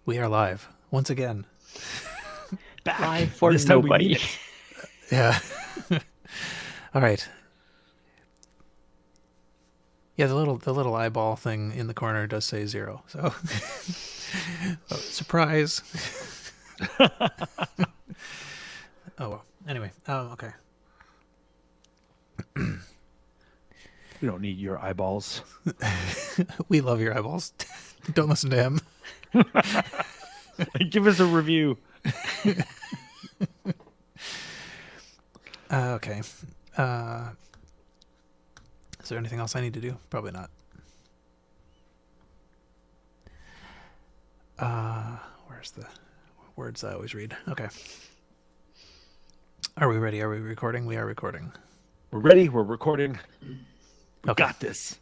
We are live once again. Back. Live for nobody. Yeah. All right. Yeah, the little eyeball thing in the corner does say 0. So, oh, surprise. Oh well. Anyway, okay. We don't need your eyeballs. We love your eyeballs. Don't listen to him. Give us a review. Okay. Is there anything else I need to do? Probably not. Where's the words I always read? Okay. Are we ready? Are we recording? We are recording. We're ready. We're recording. We got this.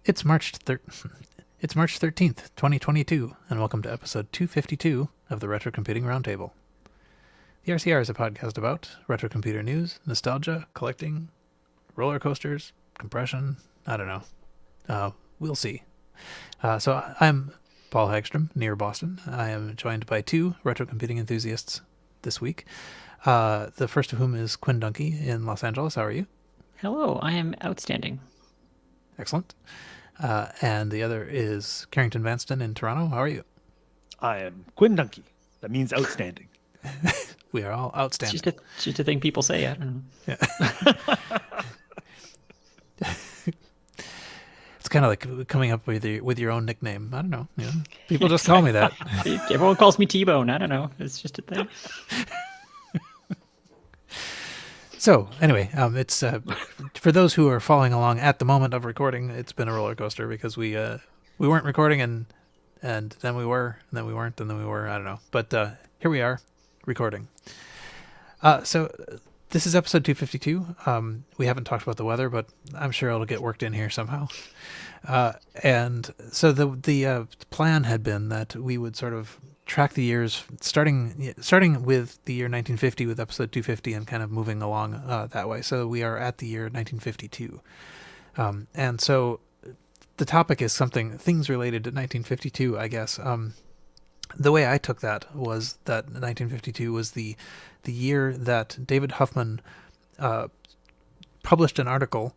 It's March 13th, 2022, and welcome to episode 252 of the Retrocomputing Roundtable. The RCR is a podcast about retrocomputer news, nostalgia, collecting, roller coasters, compression. I don't know. We'll see. So I'm Paul Hagstrom, near Boston. I am joined by two retrocomputing enthusiasts this week. The first of whom is Quinn Dunkey in Los Angeles. How are you? Hello, I am outstanding. Excellent. And the other is Carrington Vanston in Toronto. How are you? I am Quinn Dunkey. That means outstanding. We are all outstanding. It's just a thing people say. I don't know. Yeah. It's kind of like coming up with your own nickname. I don't know. You know, people just call me that. Everyone calls me T-Bone. I don't know. It's just a thing. So anyway, it's for those who are following along at the moment of recording. It's been a roller coaster because we weren't recording and then we were, and then we weren't, and then we were. I don't know, but here we are recording. So this is episode 252. We haven't talked about the weather, but I'm sure it'll get worked in here somehow. And so the plan had been that we would sort of track the years, starting with the year 1950 with episode 250 and kind of moving along that way. So we are at the year 1952. And so the topic is things related to 1952, I guess. The way I took that was that 1952 was the year that David Huffman published an article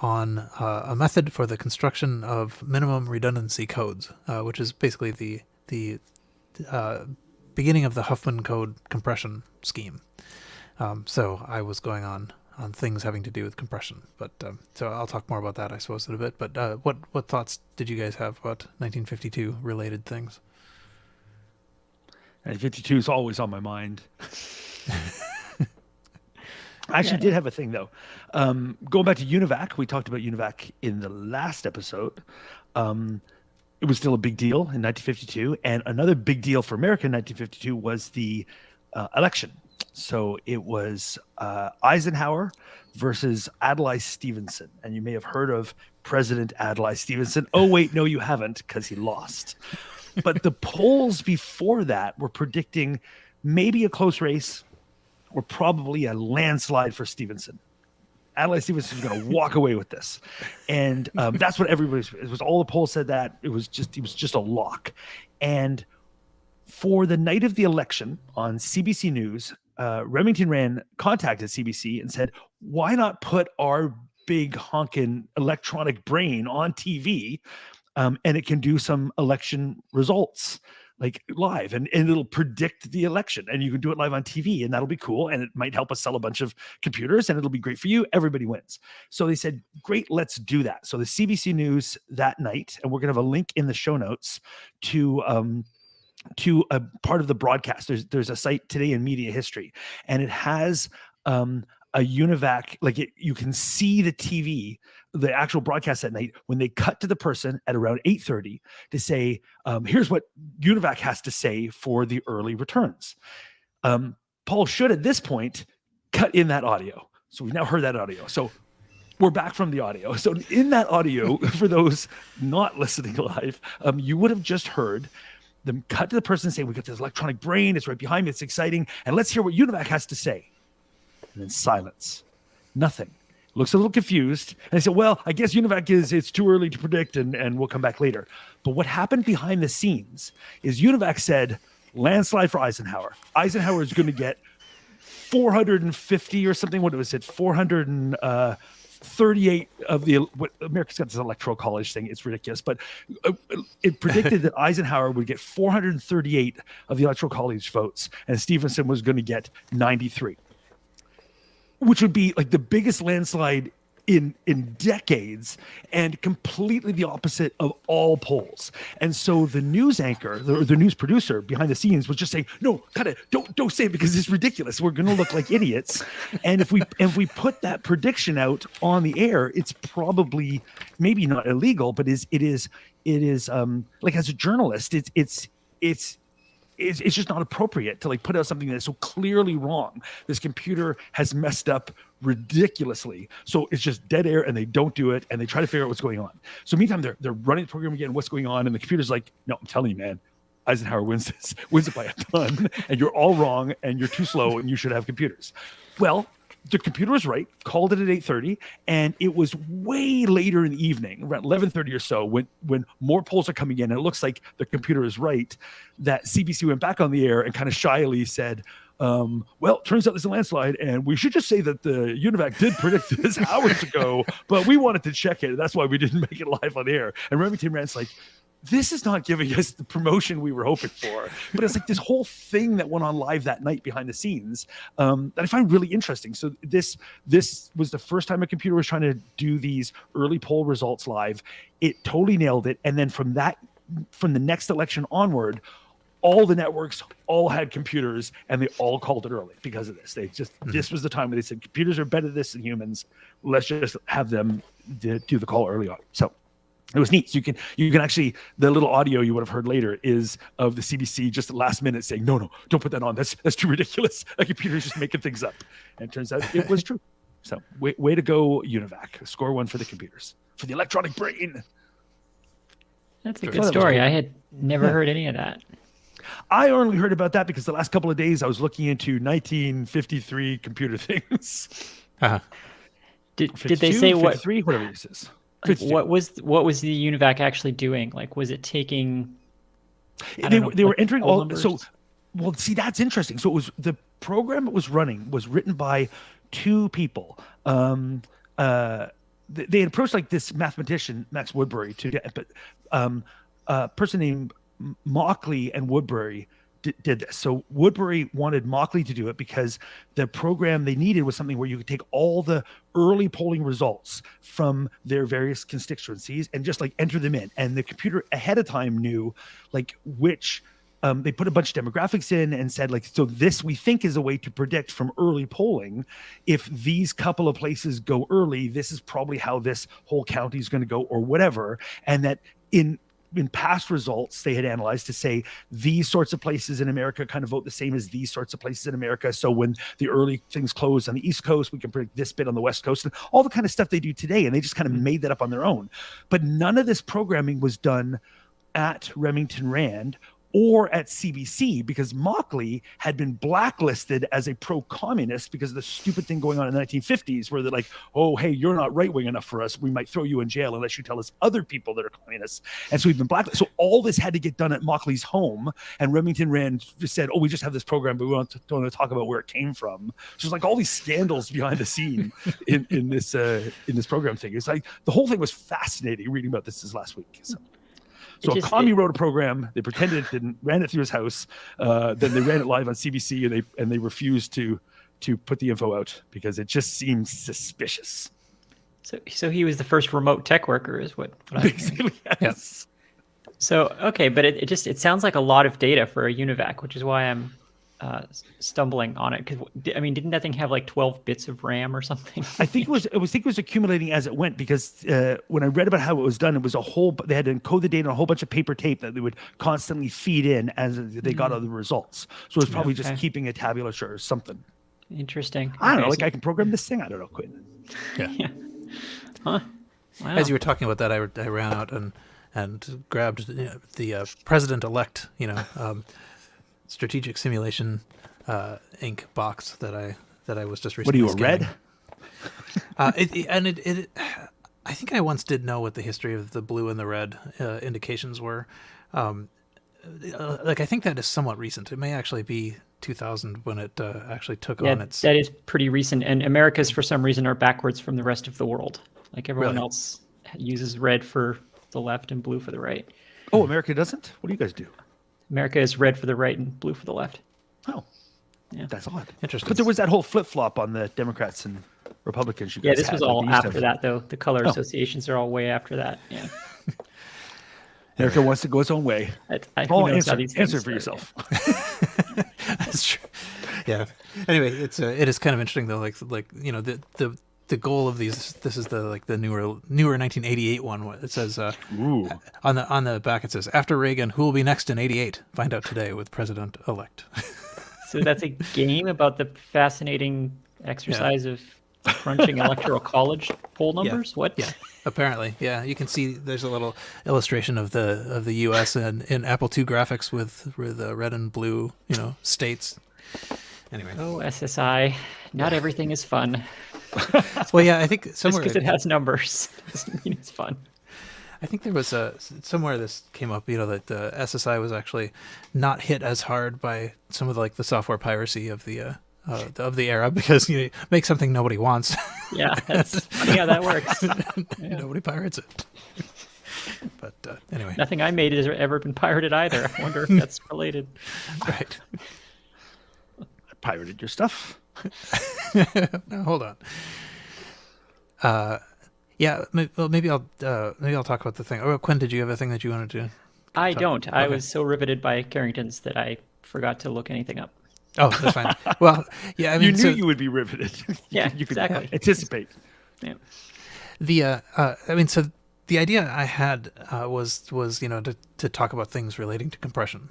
on a method for the construction of minimum redundancy codes, which is basically the beginning of the Huffman code compression scheme. So I was going on things having to do with compression, but so I'll talk more about that, I suppose, in a bit. But what thoughts did you guys have about 1952 related things? 1952 is always on my mind. I actually did have a thing, though. Going back to UNIVAC, we talked about UNIVAC in the last episode. It was still a big deal in 1952. And another big deal for America in 1952 was the election. So it was Eisenhower versus Adelaide Stevenson. And you may have heard of President Adelaide Stevenson. Oh, wait, no, you haven't, because he lost. But the polls before that were predicting maybe a close race or probably a landslide for Stevenson. Adelaide Stevenson was going to walk away with this. And that's what it was. All the polls said that. It was just a lock. And for the night of the election on CBC News, Remington Rand contacted CBC and said, why not put our big honkin' electronic brain on TV and it can do some election results like live and it'll predict the election and you can do it live on TV and that'll be cool. And it might help us sell a bunch of computers and it'll be great for you. Everybody wins. So they said, great, let's do that. So the CBC News that night, and we're going to have a link in the show notes to a part of the broadcast. There's a site today in media history and it has a UNIVAC, you can see the TV, the actual broadcast that night when they cut to the person at around 8:30 to say, here's what UNIVAC has to say for the early returns. Paul should at this point cut in that audio. So we've now heard that audio. So we're back from the audio. So in that audio, for those not listening live, you would have just heard them cut to the person and say, we got this electronic brain. It's right behind me. It's exciting. And let's hear what UNIVAC has to say. And then silence. Nothing. looks a little confused, and I said, well, I guess UNIVAC it's too early to predict, and we'll come back later. But what happened behind the scenes is UNIVAC said, landslide for Eisenhower. Eisenhower is going to get 450 or something. What was it? 438 of the, what America's got this electoral college thing. It's ridiculous, but it predicted that Eisenhower would get 438 of the electoral college votes, and Stevenson was going to get 93, which would be like the biggest landslide in decades, and completely the opposite of all polls. And so the news anchor, the news producer behind the scenes was just saying, no, cut it, don't say it because it's ridiculous. We're going to look like idiots. And if we put that prediction out on the air, it's probably maybe not illegal, but it is like, as a journalist, it's just not appropriate to like put out something that's so clearly wrong. This computer has messed up ridiculously, so it's just dead air, and they don't do it, and they try to figure out what's going on. So meantime, they're running the program again. What's going on? And the computer's like, no, I'm telling you, man, Eisenhower wins it by a ton, and you're all wrong, and you're too slow, and you should have computers. Well, the computer was right, called it at 8:30, and it was way later in the evening, around 11:30 or so, when more polls are coming in, and it looks like the computer is right, that CBC went back on the air and kind of shyly said, well, turns out there's a landslide, and we should just say that the UNIVAC did predict this hours ago, but we wanted to check it. That's why we didn't make it live on the air. And Remington Rand's like, this is not giving us the promotion we were hoping for. But it's like this whole thing that went on live that night behind the scenes that I find really interesting. So this was the first time a computer was trying to do these early poll results live. It totally nailed it. And then from the next election onward, all the networks all had computers, and they all called it early because of this. They just this was the time where they said computers are better at this than humans. Let's just have them do the call early on. So it was neat. So you can actually, the little audio you would have heard later is of the CBC just at last minute saying, no, don't put that on. That's too ridiculous. A computer's just making things up. And it turns out it was true. So way to go, UNIVAC. Score one for the computers, for the electronic brain. That's a good story. I had never heard any of that. I only heard about that because the last couple of days I was looking into 1953 computer things. Uh-huh. Did they say what? 53, whatever this is. What was the UNIVAC actually doing? Like, was it taking? They were entering all. numbers? So, well, see, that's interesting. So it was the program it was running was written by two people. They had approached like this mathematician Max Woodbury but a person named Mockley and Woodbury did this. So Woodbury wanted Mockley to do it because the program they needed was something where you could take all the early polling results from their various constituencies and just like enter them in. And the computer ahead of time knew like which they put a bunch of demographics in and said like, so this we think is a way to predict from early polling. If these couple of places go early, this is probably how this whole county is going to go or whatever. And that in past results they had analyzed to say these sorts of places in America kind of vote the same as these sorts of places in America. So when the early things close on the East Coast, we can predict this bit on the West Coast, and all the kind of stuff they do today. And they just kind of made that up on their own. But none of this programming was done at Remington Rand or at CBC because Mockley had been blacklisted as a pro-communist because of the stupid thing going on in the 1950s where they're like, oh, hey, you're not right-wing enough for us. We might throw you in jail unless you tell us other people that are communists. And so we've been blacklisted. So all this had to get done at Mockley's home. And Remington Rand just said, oh, we just have this program, but we don't want to talk about where it came from. So there's like all these scandals behind the scene in this program thing. It's like the whole thing was fascinating reading about this last week. So a commie wrote a program. They pretended it didn't. Ran it through his house. Then they ran it live on CBC, and they refused to put the info out because it just seemed suspicious. So he was the first remote tech worker, is what I'm basically. Yes. So okay, but it sounds like a lot of data for a UNIVAC, which is why I'm stumbling on it. Because I mean, didn't that thing have like 12 bits of RAM or something? I think it was accumulating as it went because when I read about how it was done, it was they had to encode the data on a whole bunch of paper tape that they would constantly feed in as they got all the results. So it was probably just keeping a tabular or something. Interesting. I don't know. Like I can program this thing. I don't know. Quinn. Yeah. Huh. Wow. As you were talking about that, I ran out and grabbed the president-elect, strategic simulation ink box that I was just recently. What are you, a red? I think I once did know what the history of the blue and the red indications were. I think that is somewhat recent. It may actually be 2000 when it actually took on its. That is pretty recent. And Americas, for some reason, are backwards from the rest of the world. Like everyone Really? else uses red for the left and blue for the right. Oh, America doesn't? What do you guys do? America is red for the right and blue for the left. Oh, Yeah. that's odd. Interesting. But there was that whole flip-flop on the Democrats and Republicans. You guys Yeah, this had. was Like, all they used to after have- that, though. The color associations are all way after that. Yeah. America wants to go its own way. Who Paul, knows how answer, these things answer for start, yourself. That's true. Yeah. Anyway, it is kind of interesting though. The goal of these. This is the newer 1988 one. It says Ooh. on the back it says, after Reagan, who will be next in '88? Find out today with President elect. So that's a game about the fascinating exercise of crunching electoral college poll numbers. What? Yeah, apparently, yeah. You can see there's a little illustration of the U.S. and in Apple II graphics with red and blue, states. Anyway. Oh, SSI. Not everything is fun. Well, yeah, I think Just somewhere because it has numbers doesn't mean it's fun. I think there was somewhere this came up, that the SSI was actually not hit as hard by some of the software piracy of the era because you make something nobody wants. Yeah, that's funny how that works. Nobody pirates it. But anyway, Nothing I made has ever been pirated either. I wonder if that's related. right. I pirated your stuff. No, hold on. Yeah, maybe I'll talk about the thing. Oh, Quinn, did you have a thing that you wanted to? I don't. I Okay. was so riveted by Carrington's that I forgot to look anything up. Oh, that's fine. Well, yeah, I mean, You knew you would be riveted. Yeah, you could exactly. anticipate. Yeah. So the idea I had was to talk about things relating to compression,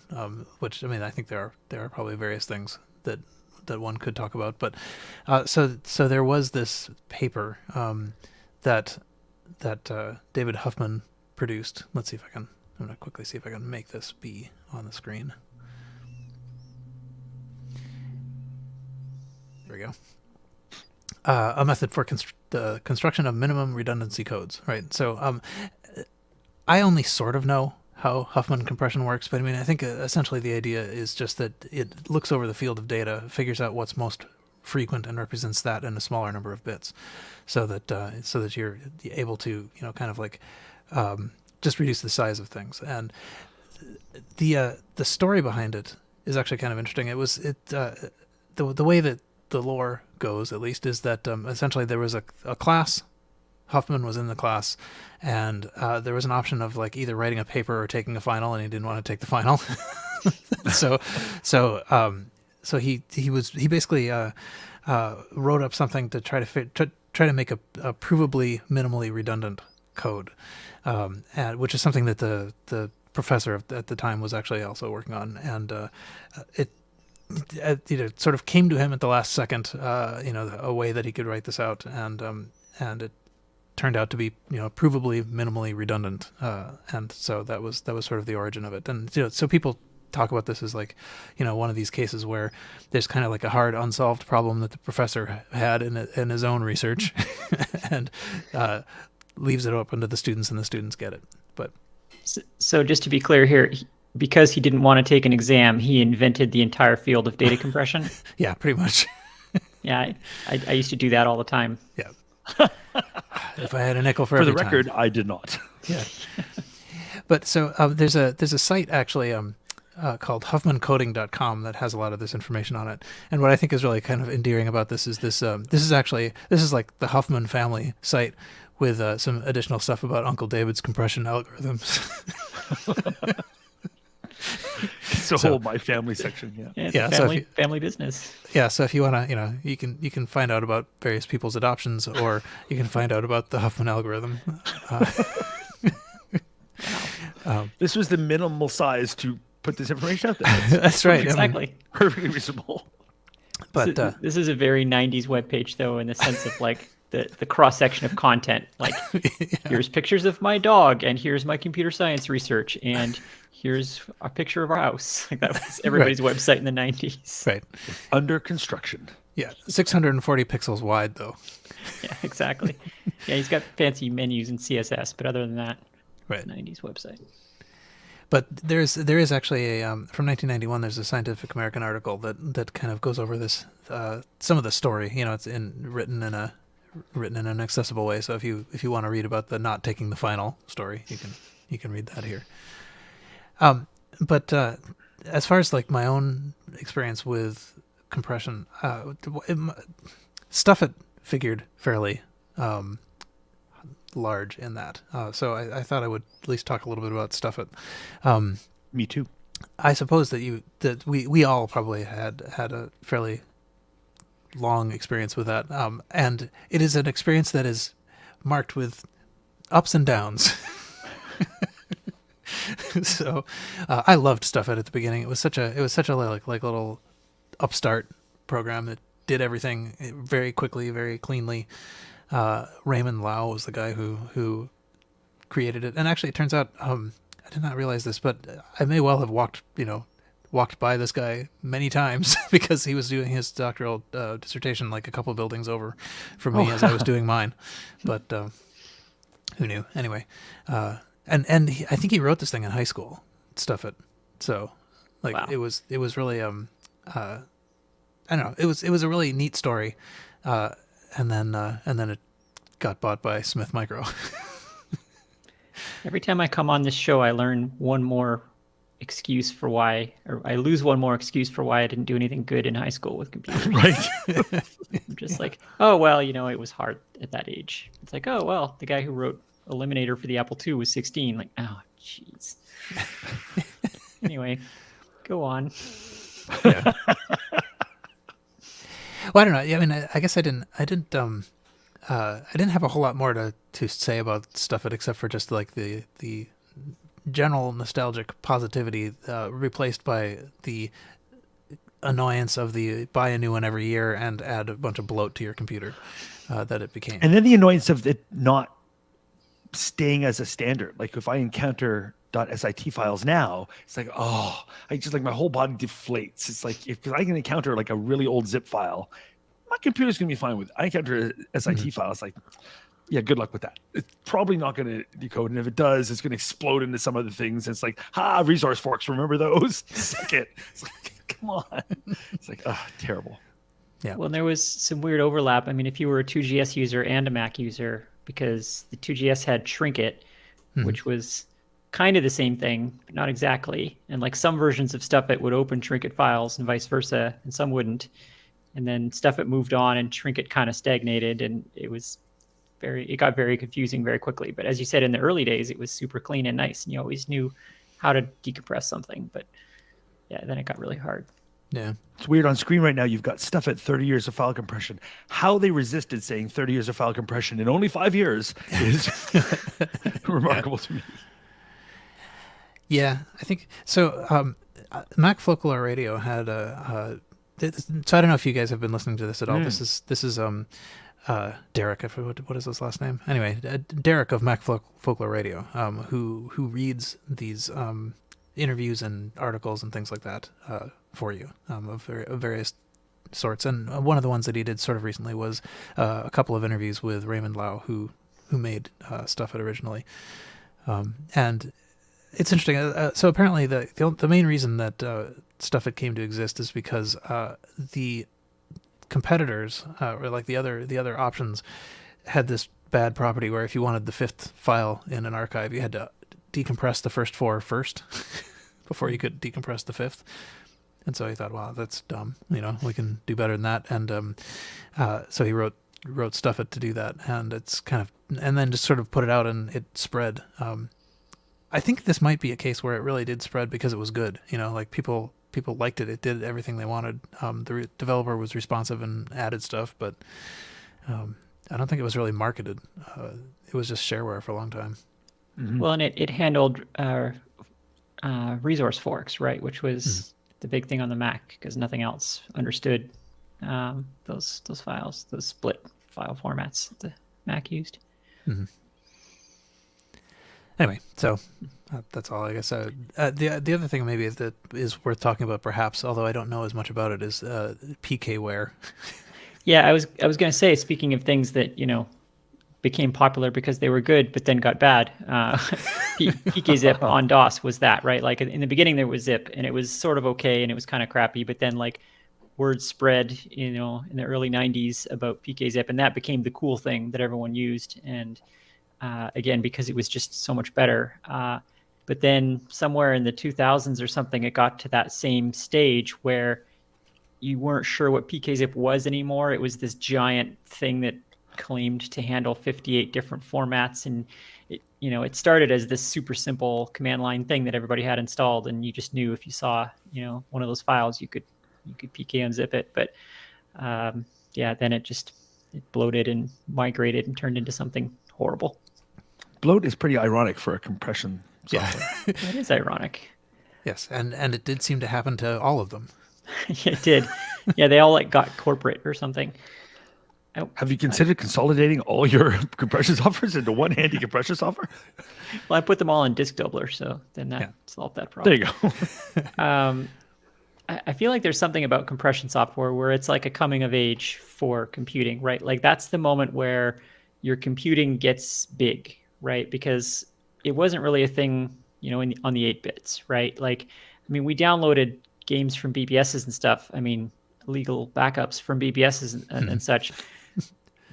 which I think there are probably various things that one could talk about, but so there was this paper that David Huffman produced. Let's see if I'm going to quickly see if I can make this be on the screen. There we go. A method for the construction of minimum redundancy codes, right? So I only sort of know how Huffman compression works, but I think essentially the idea is just that it looks over the field of data, figures out what's most frequent, and represents that in a smaller number of bits, so that you're able to just reduce the size of things. And the story behind it is actually kind of interesting. It was the way that the lore goes, at least, is that essentially there was a class. Huffman was in the class, and there was an option of either writing a paper or taking a final, and he didn't want to take the final. So he basically wrote up something to try to make a provably minimally redundant code, which is something that the professor at the time was actually also working on, and it sort of came to him at the last second, a way that he could write this out, and it turned out to be provably minimally redundant, and so that was sort of the origin of it. And so people talk about this as one of these cases where there's kind of a hard unsolved problem that the professor had in his own research, and leaves it open to the students, and the students get it. But so just to be clear here, because he didn't want to take an exam, he invented the entire field of data compression. yeah, pretty much. Yeah, I used to do that all the time. Yeah. If I had a nickel for For every the time. record, I did not. Yeah. But so there's a site actually called HuffmanCoding.com that has a lot of this information on it. And what I think is really kind of endearing about this is this is like the Huffman family site with some additional stuff about Uncle David's compression algorithms. It's a whole my family section. Yeah. Yeah, it's Yeah, a so if family business. Yeah, so if you want to, you can find out about various people's adoptions, or you can find out about the Huffman algorithm. This was the minimal size to put this information out there. That's right. Exactly. Perfectly reasonable. But This is a very 90s webpage, though, in the sense of the cross section of content. Here's pictures of my dog, and here's my computer science research, and here's a picture of our house. That was everybody's website in the 90s. right. Under construction. Yeah, 640 pixels wide though. Yeah, exactly. Yeah, he's got fancy menus in CSS, but other than that, Right. it's a 90s website. But there is actually a from 1991. There's a Scientific American article that kind of goes over this some of the story. It's written in an accessible way. So if you want to read about the not taking the final story, you can read that here. But as far as like my own experience with compression, stuff it figured fairly large in that. So I thought I would at least talk a little bit about stuff it. Me too. I suppose that we all probably had a fairly long experience with that, and it is an experience that is marked with ups and downs. So I loved stuff at the beginning. It was such a like little upstart program that did everything very quickly, very cleanly. Raymond Lau was the guy who created it, and actually it turns out I did not realize this, but I may well have walked by this guy many times because he was doing his doctoral dissertation like a couple buildings over from me as I was doing mine. But who knew? Anyway, and I think he wrote this thing in high school, stuff it. So like Wow. it was really I don't know, it was a really neat story, and then it got bought by Smith Micro. Every time I come on this show, I learn one more excuse for why, or I lose one more excuse for why I didn't do anything good in high school with computers. Right. I'm just like, oh, well, it was hard at that age. It's like, oh, well, the guy who wrote Eliminator for the Apple II was 16. Like, oh, jeez. Anyway, go on. Yeah. Well, I don't know. I mean, I guess I didn't have a whole lot more to say about stuff it except for just like the general nostalgic positivity replaced by the annoyance of the buy a new one every year and add a bunch of bloat to your computer that it became. And then the annoyance of it not staying as a standard. Like if I encounter .sit files now, it's like, oh, I just like my whole body deflates. It's like if I can encounter like a really old zip file, my computer's gonna be fine with it. I encounter a SIT file, it's like, yeah, good luck with that. It's probably not going to decode, and if it does, it's going to explode into some other things. It's like, resource forks. Remember those? Suck it. It's like, come on. It's like, terrible. Yeah. Well, there was some weird overlap. I mean, if you were a 2GS user and a Mac user, because the 2GS had Trinket, which was kind of the same thing, but not exactly. And like some versions of Stuffit would open Trinket files and vice versa, and some wouldn't. And then Stuffit moved on, and Trinket kind of stagnated, and it got very confusing very quickly. But as you said, in the early days, it was super clean and nice, and you always knew how to decompress something. But yeah, then it got really hard. Yeah. It's weird. On screen right now, you've got stuff at 30 years of file compression. How they resisted saying 30 years of file compression in only 5 years is remarkable to me. Yeah, I think so. Mac Folklore Radio had so I don't know if you guys have been listening to this at all. This is Derek. What is his last name? Anyway, Derek of Mac Folklore Radio, who reads these interviews and articles and things like that for you of various sorts. And one of the ones that he did sort of recently was a couple of interviews with Raymond Lau, who made Stuffit originally. And it's interesting. So apparently the main reason that Stuffit came to exist is because the competitors or like the other options had this bad property where if you wanted the fifth file in an archive, you had to decompress the first four first before you could decompress the fifth. And so he thought, wow, that's dumb. We can do better than that. And so he wrote Stuffit to do that, and it's and then just sort of put it out, and it spread. I think this might be a case where it really did spread because it was good. Like people liked it. It did everything they wanted. The developer was responsive and added stuff, but I don't think it was really marketed. It was just shareware for a long time. Mm-hmm. Well, and it handled resource forks, right? Which was the big thing on the Mac, because nothing else understood those files, those split file formats that the Mac used. Mm-hmm. Anyway, so that's all I guess. The other thing maybe that is worth talking about, perhaps, although I don't know as much about it, is PKware. Yeah, I was going to say, speaking of things that, became popular because they were good, but then got bad. PKZip on DOS was that, right? Like in the beginning there was zip and it was sort of okay and it was kind of crappy, but then like word spread, in the early 90s about PKZip, and that became the cool thing that everyone used. And again, because it was just so much better. But then somewhere in the 2000s or something, it got to that same stage where you weren't sure what PKZip was anymore. It was this giant thing that claimed to handle 58 different formats, and it started as this super simple command line thing that everybody had installed, and you just knew if you saw one of those files, you could PK unzip it. But then it bloated and migrated and turned into something horrible. Bloat is pretty ironic for a compression software. Yeah. That is ironic. Yes, and it did seem to happen to all of them. It did. Yeah, they all like got corporate or something. Have you considered consolidating all your compression softwares into one handy compression software? Well, I put them all in Disk Doubler, so then that solved that problem. There you go. I feel like there's something about compression software where it's like a coming of age for computing, right? Like that's the moment where your computing gets big, right? Because it wasn't really a thing, on the 8-bits, right? Like, I mean, we downloaded games from BBSs and stuff. I mean, legal backups from BBSs and such.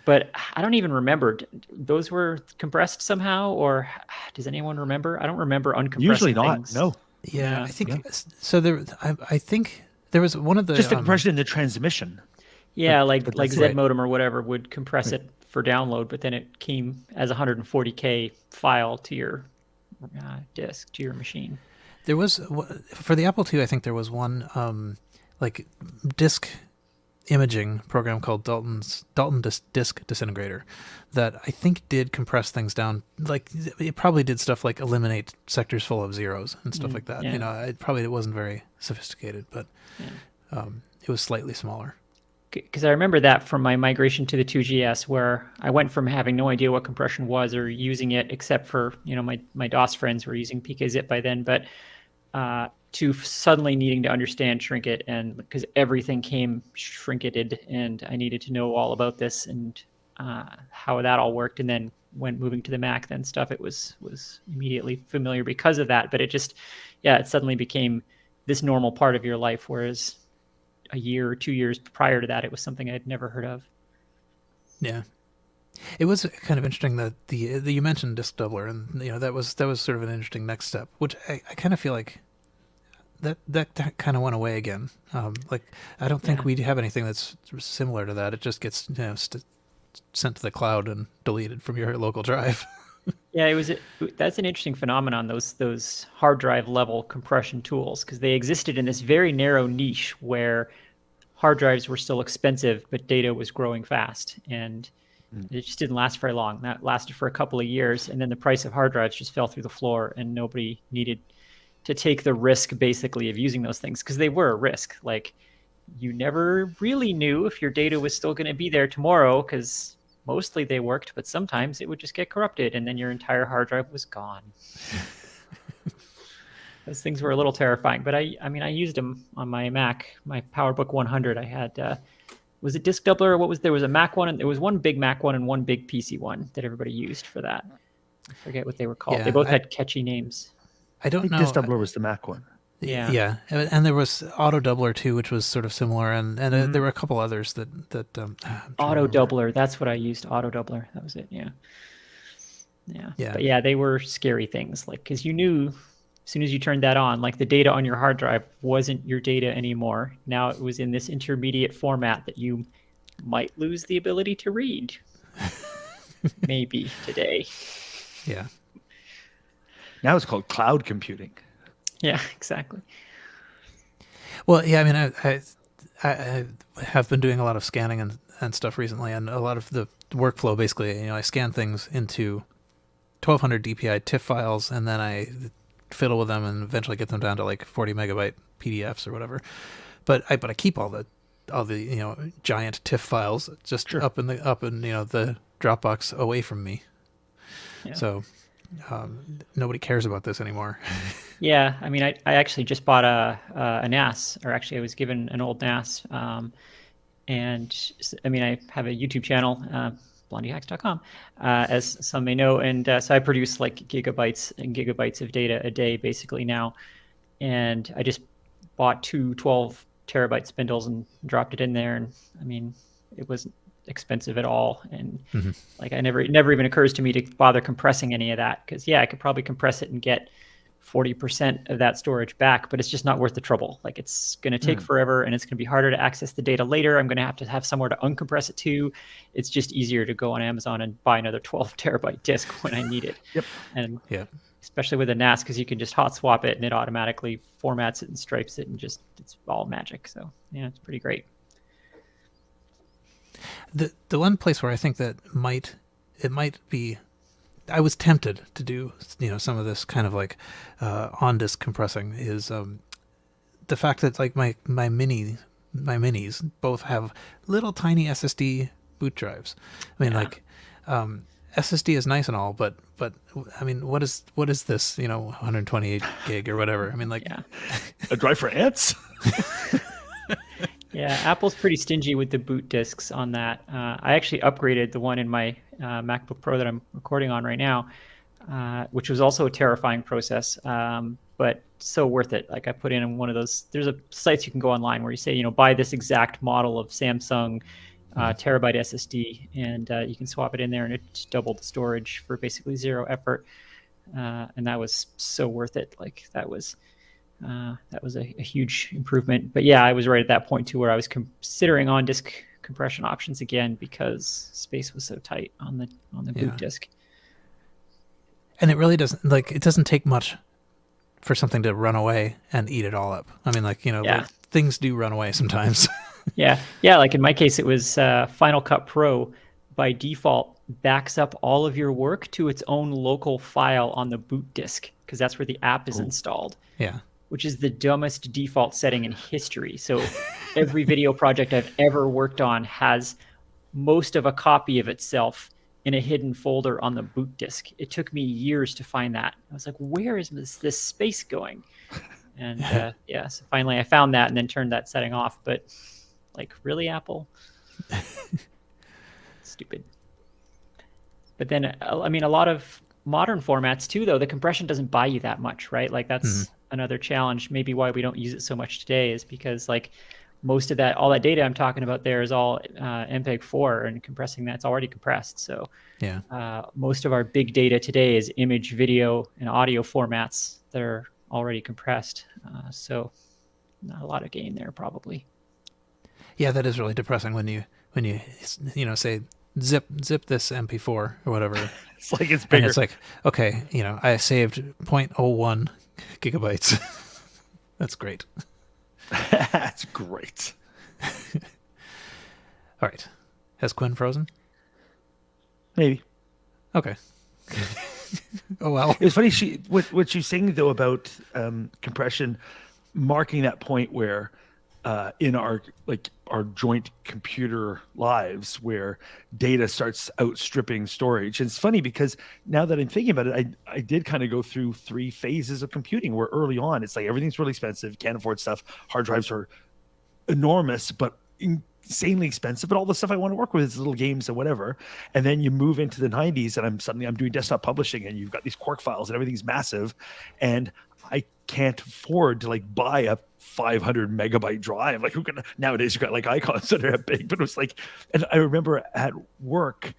But I don't even remember. Those were compressed somehow, or does anyone remember? I don't remember uncompressed. Usually not. Things. No. Yeah, I think so. I think there was one of the just the compression in the transmission. Yeah, like Z modem or whatever would compress it for download, but then it came as a 140K file to your disk, to your machine. There was for the Apple II. I think there was one like disk imaging program called Dalton Disk Disintegrator that I think did compress things down. Like it probably did stuff like eliminate sectors full of zeros and stuff like that. Yeah. It wasn't very sophisticated, but it was slightly smaller. Because I remember that from my migration to the 2GS, where I went from having no idea what compression was or using it except for my DOS friends were using PKZip by then, but to suddenly needing to understand Shrinkit, and because everything came shrinketed, and I needed to know all about this and how that all worked. And then when moving to the Mac, then stuff it was immediately familiar because of that. But it suddenly became this normal part of your life, whereas a year or 2 years prior to that, it was something I'd never heard of. Yeah. It was kind of interesting that you mentioned Disk Doubler, and that was sort of an interesting next step, which I kind of feel like that kind of went away again. Like I don't think we have anything that's similar to that. It just gets sent to the cloud and deleted from your local drive. Yeah, that's an interesting phenomenon. Those hard drive level compression tools, because they existed in this very narrow niche where hard drives were still expensive, but data was growing fast, and it just didn't last very long. That lasted for a couple of years, and then the price of hard drives just fell through the floor, and nobody needed to take the risk basically of using those things, because they were a risk. Like you never really knew if your data was still going to be there tomorrow, because mostly they worked, but sometimes it would just get corrupted and then your entire hard drive was gone. Those things were a little terrifying, but I used them on my Mac, my PowerBook 100. I had, was it Disk Doubler or there was a Mac one, and there was one big Mac one and one big PC one that everybody used for that. I forget what they were called. They both had catchy names. I don't know. Disk Doubler was the Mac one. Yeah, and there was Auto Doubler too, which was sort of similar, and there were a couple others that Auto Doubler. That's what I used. Auto Doubler. That was it. Yeah. But they were scary things, like because you knew as soon as you turned that on, like the data on your hard drive wasn't your data anymore. Now it was in this intermediate format that you might lose the ability to read. Maybe today. Yeah. Now it's called cloud computing. Yeah, exactly. Well, yeah, I mean, I have been doing a lot of scanning and stuff recently, and a lot of the workflow, basically, I scan things into 1200 DPI TIFF files, and then I fiddle with them and eventually get them down to like 40 megabyte PDFs or whatever. But I keep all the giant TIFF files just up in the Dropbox away from me. Yeah. So nobody cares about this anymore. Yeah, I mean, I actually just bought a NAS, or actually I was given an old NAS, And I mean, I have a YouTube channel, blondiehacks.com, as some may know. And so I produce like gigabytes and gigabytes of data a day basically now. And I just bought two 12 terabyte spindles and dropped it in there. And I mean, it wasn't expensive at all. And like, it never even occurs to me to bother compressing any of that. Cause yeah, I could probably compress it and get 40% of that storage back, but it's just not worth the trouble. Like, it's going to take forever, and it's going to be harder to access the data later. I'm going to have somewhere to uncompress it to. It's just easier to go on Amazon and buy another 12 terabyte disk when I need it. Yep. And especially with a NAS, because you can just hot swap it and it automatically formats it and stripes it, and just, it's all magic. So yeah, it's pretty great. The one place where I think that it might be, I was tempted to do, some of this kind of like on disk compressing is the fact that like my minis both have little tiny SSD boot drives. I mean, like SSD is nice and all, but I mean, what is this? 128 gig or whatever. I mean, like a drive for ants. Yeah, Apple's pretty stingy with the boot disks on that. I actually upgraded the one in my MacBook Pro that I'm recording on right now, which was also a terrifying process, but so worth it. Like, I put in one of those, there's sites you can go online where you say, buy this exact model of Samsung terabyte SSD, and you can swap it in there, and it doubled the storage for basically zero effort. And that was so worth it. Like, that was a huge improvement. But yeah, I was right at that point too, where I was considering on disk compression options again, because space was so tight on the boot disk. And it really doesn't, like, it doesn't take much for something to run away and eat it all up. I mean, like, like, things do run away sometimes. Yeah. Like in my case, it was Final Cut Pro by default backs up all of your work to its own local file on the boot disk, because that's where the app is installed. Yeah. Which is the dumbest default setting in history. So every video project I've ever worked on has most of a copy of itself in a hidden folder on the boot disk. It took me years to find that. I was like, where is this space going? And so finally I found that and then turned that setting off. But like, really, Apple? Stupid. But then, I mean, a lot of modern formats too, though, the compression doesn't buy you that much, right? Like, that's another challenge. Maybe why we don't use it so much today is because, like, most of all that data I'm talking about there is all MPEG-4, and compressing that's already compressed. So most of our big data today is image, video, and audio formats that are already compressed. So not a lot of gain there, probably. Yeah, that is really depressing when you say zip this MP4 or whatever. It's like it's bigger. And it's like, okay, I saved 0.01 gigabytes. That's great. That's great. All right. Has Quinn frozen? Maybe. Okay. Oh, well. It's funny, what she's saying, though, about compression marking that point where in our joint computer lives where data starts outstripping storage. And it's funny because now that I'm thinking about it, I did kind of go through 3 phases of computing where early on it's like everything's really expensive, can't afford stuff. Hard drives are enormous, but insanely expensive. But all the stuff I want to work with is little games and whatever. And then you move into the 90s and I'm doing desktop publishing, and you've got these Quark files and everything's massive. And I can't afford to buy a 500 megabyte drive. Like, who can nowadays? You've got icons that are that big, but it was like, and I remember at work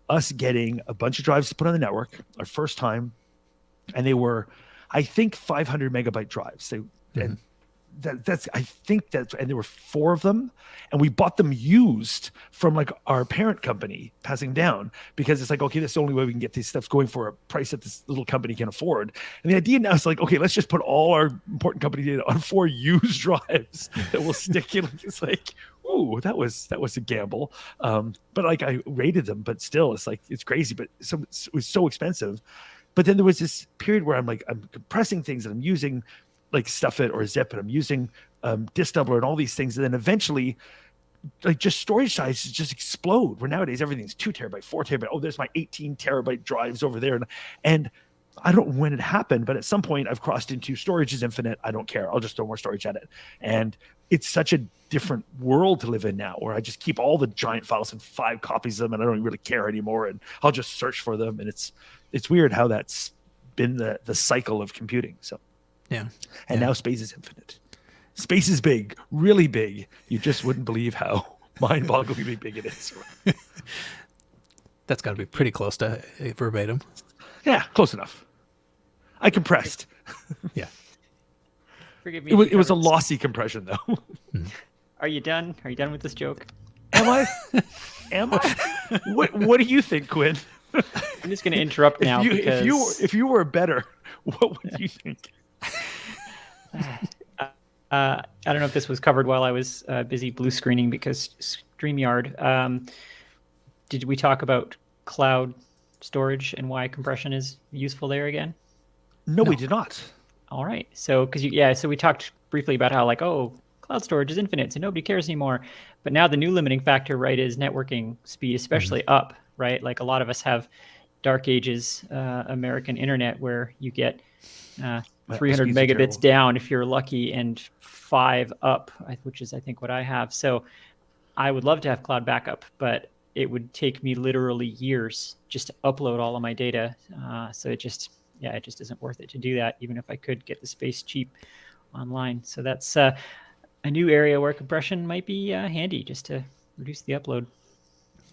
us getting a bunch of drives to put on the network our first time, and they were, I think, 500 megabyte drives. And and there were 4 of them, and we bought them used from our parent company passing down, because it's like, okay, that's the only way we can get these stuffs going for a price that this little company can afford. And the idea now is like, okay, let's just put all our important company data on 4 used drives that will stick in. It's like, ooh, that was a gamble. But I rated them, but still, it's like, it's crazy. But it was so expensive. But then there was this period where I'm compressing things, and I'm using Stuff It or Zip, and I'm using Disk Doubler and all these things, and then eventually just storage sizes just explode, where nowadays everything's 2 terabyte, 4 terabyte. Oh, there's my 18 terabyte drives over there. And I don't know when it happened, but at some point I've crossed into storage is infinite. I don't care. I'll just throw more storage at it. And it's such a different world to live in now, where I just keep all the giant files in 5 copies of them, and I don't really care anymore, and I'll just search for them. And it's weird how that's been the cycle of computing. So and now space is infinite. Space is big, really big. You just wouldn't believe how mind-bogglingly big it is. That's got to be pretty close to verbatim. Yeah, close enough. I compressed. Yeah. Forgive me. It was a lossy compression, though. Are you done? Are you done with this joke? Am I? Am I? What do you think, Quinn? I'm just going to interrupt now because if you were better, what would you think? I don't know if this was covered while I was busy blue screening because StreamYard. Did we talk about cloud storage and why compression is useful there again? No, we did not. All right. So so we talked briefly about how cloud storage is infinite, so nobody cares anymore. But now the new limiting factor, right, is networking speed, especially up, right? Like a lot of us have dark ages American internet where you get 300 megabits down if you're lucky and 5 up, which is I think what I have. So I would love to have cloud backup, but it would take me literally years just to upload all of my data. So it just isn't worth it to do that, even if I could get the space cheap online. So that's a new area where compression might be handy just to reduce the upload.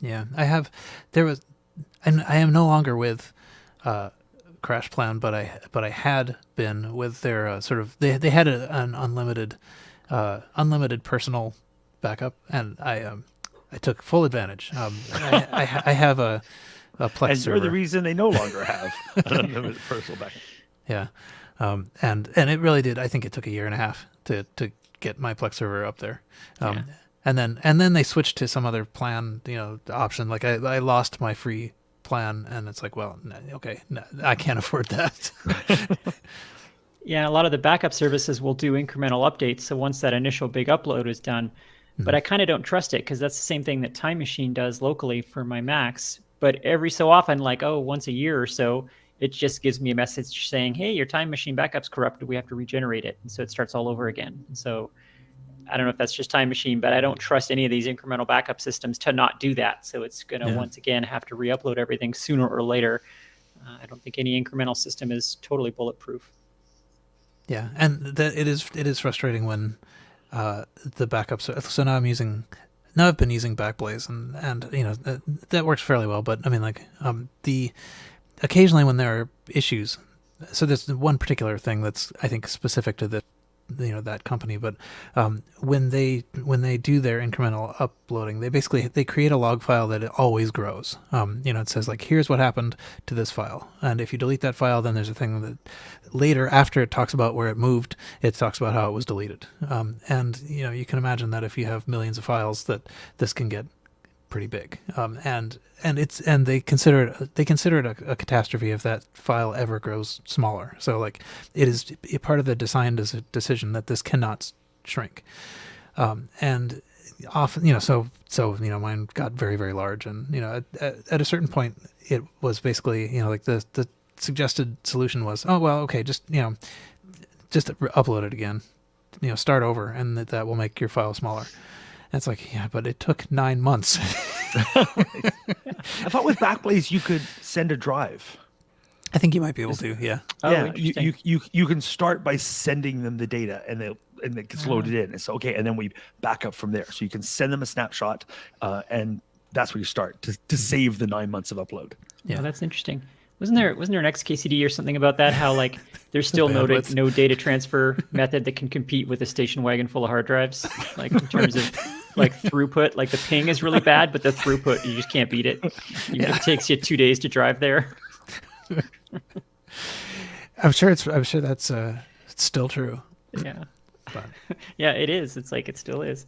Yeah, I am no longer with Crash Plan, but I had been with their sort of they had an unlimited personal backup, and I took full advantage. I have a Plex and server. you're the reason they no longer have an unlimited personal backup. Yeah, and it really did. I think it took a year and a half to get my Plex server up there. And then they switched to some other plan, option. Like I lost my free plan, and it's like, well, I can't afford that. Yeah, a lot of the backup services will do incremental updates. So once that initial big upload is done, but I kind of don't trust it because that's the same thing that Time Machine does locally for my Macs. But every so often, once a year or so, it just gives me a message saying, hey, your Time Machine backup's corrupted. We have to regenerate it. And so it starts all over again. And so I don't know if that's just Time Machine, but I don't trust any of these incremental backup systems to not do that. So it's going to, once again, have to re-upload everything sooner or later. I don't think any incremental system is totally bulletproof. Yeah, and it is frustrating when the backups. So now I've been using Backblaze, and that works fairly well. But I mean, occasionally when there are issues, so there's one particular thing that's I think specific to that company, but when they do their incremental uploading, they create a log file that it always grows. It says here's what happened to this file, and if you delete that file, then there's a thing that later, after it talks about where it moved, it talks about how it was deleted. And you can imagine that if you have millions of files, that this can get pretty big. And they consider it a catastrophe if that file ever grows smaller. So it is a part of the design decision that this cannot shrink. And often, so mine got very, very large, and at a certain point, it was basically the suggested solution was, oh well, okay, just upload it again, start over, and that will make your file smaller. And it's yeah, but it took 9 months. I thought with Backblaze you could send a drive. I think you might be able to, yeah. Yeah, you can start by sending them the data, and it gets loaded in. It's okay, and then we back up from there. So you can send them a snapshot, and that's where you start to save the 9 months of upload. Yeah, that's interesting. Wasn't there an XKCD or something about that? How there's still no data transfer method that can compete with a station wagon full of hard drives, in terms of throughput. The ping is really bad, but the throughput, you just can't beat it. It takes you 2 days to drive there. I'm sure that's it's still true. Yeah. But. Yeah, it is. It's it still is.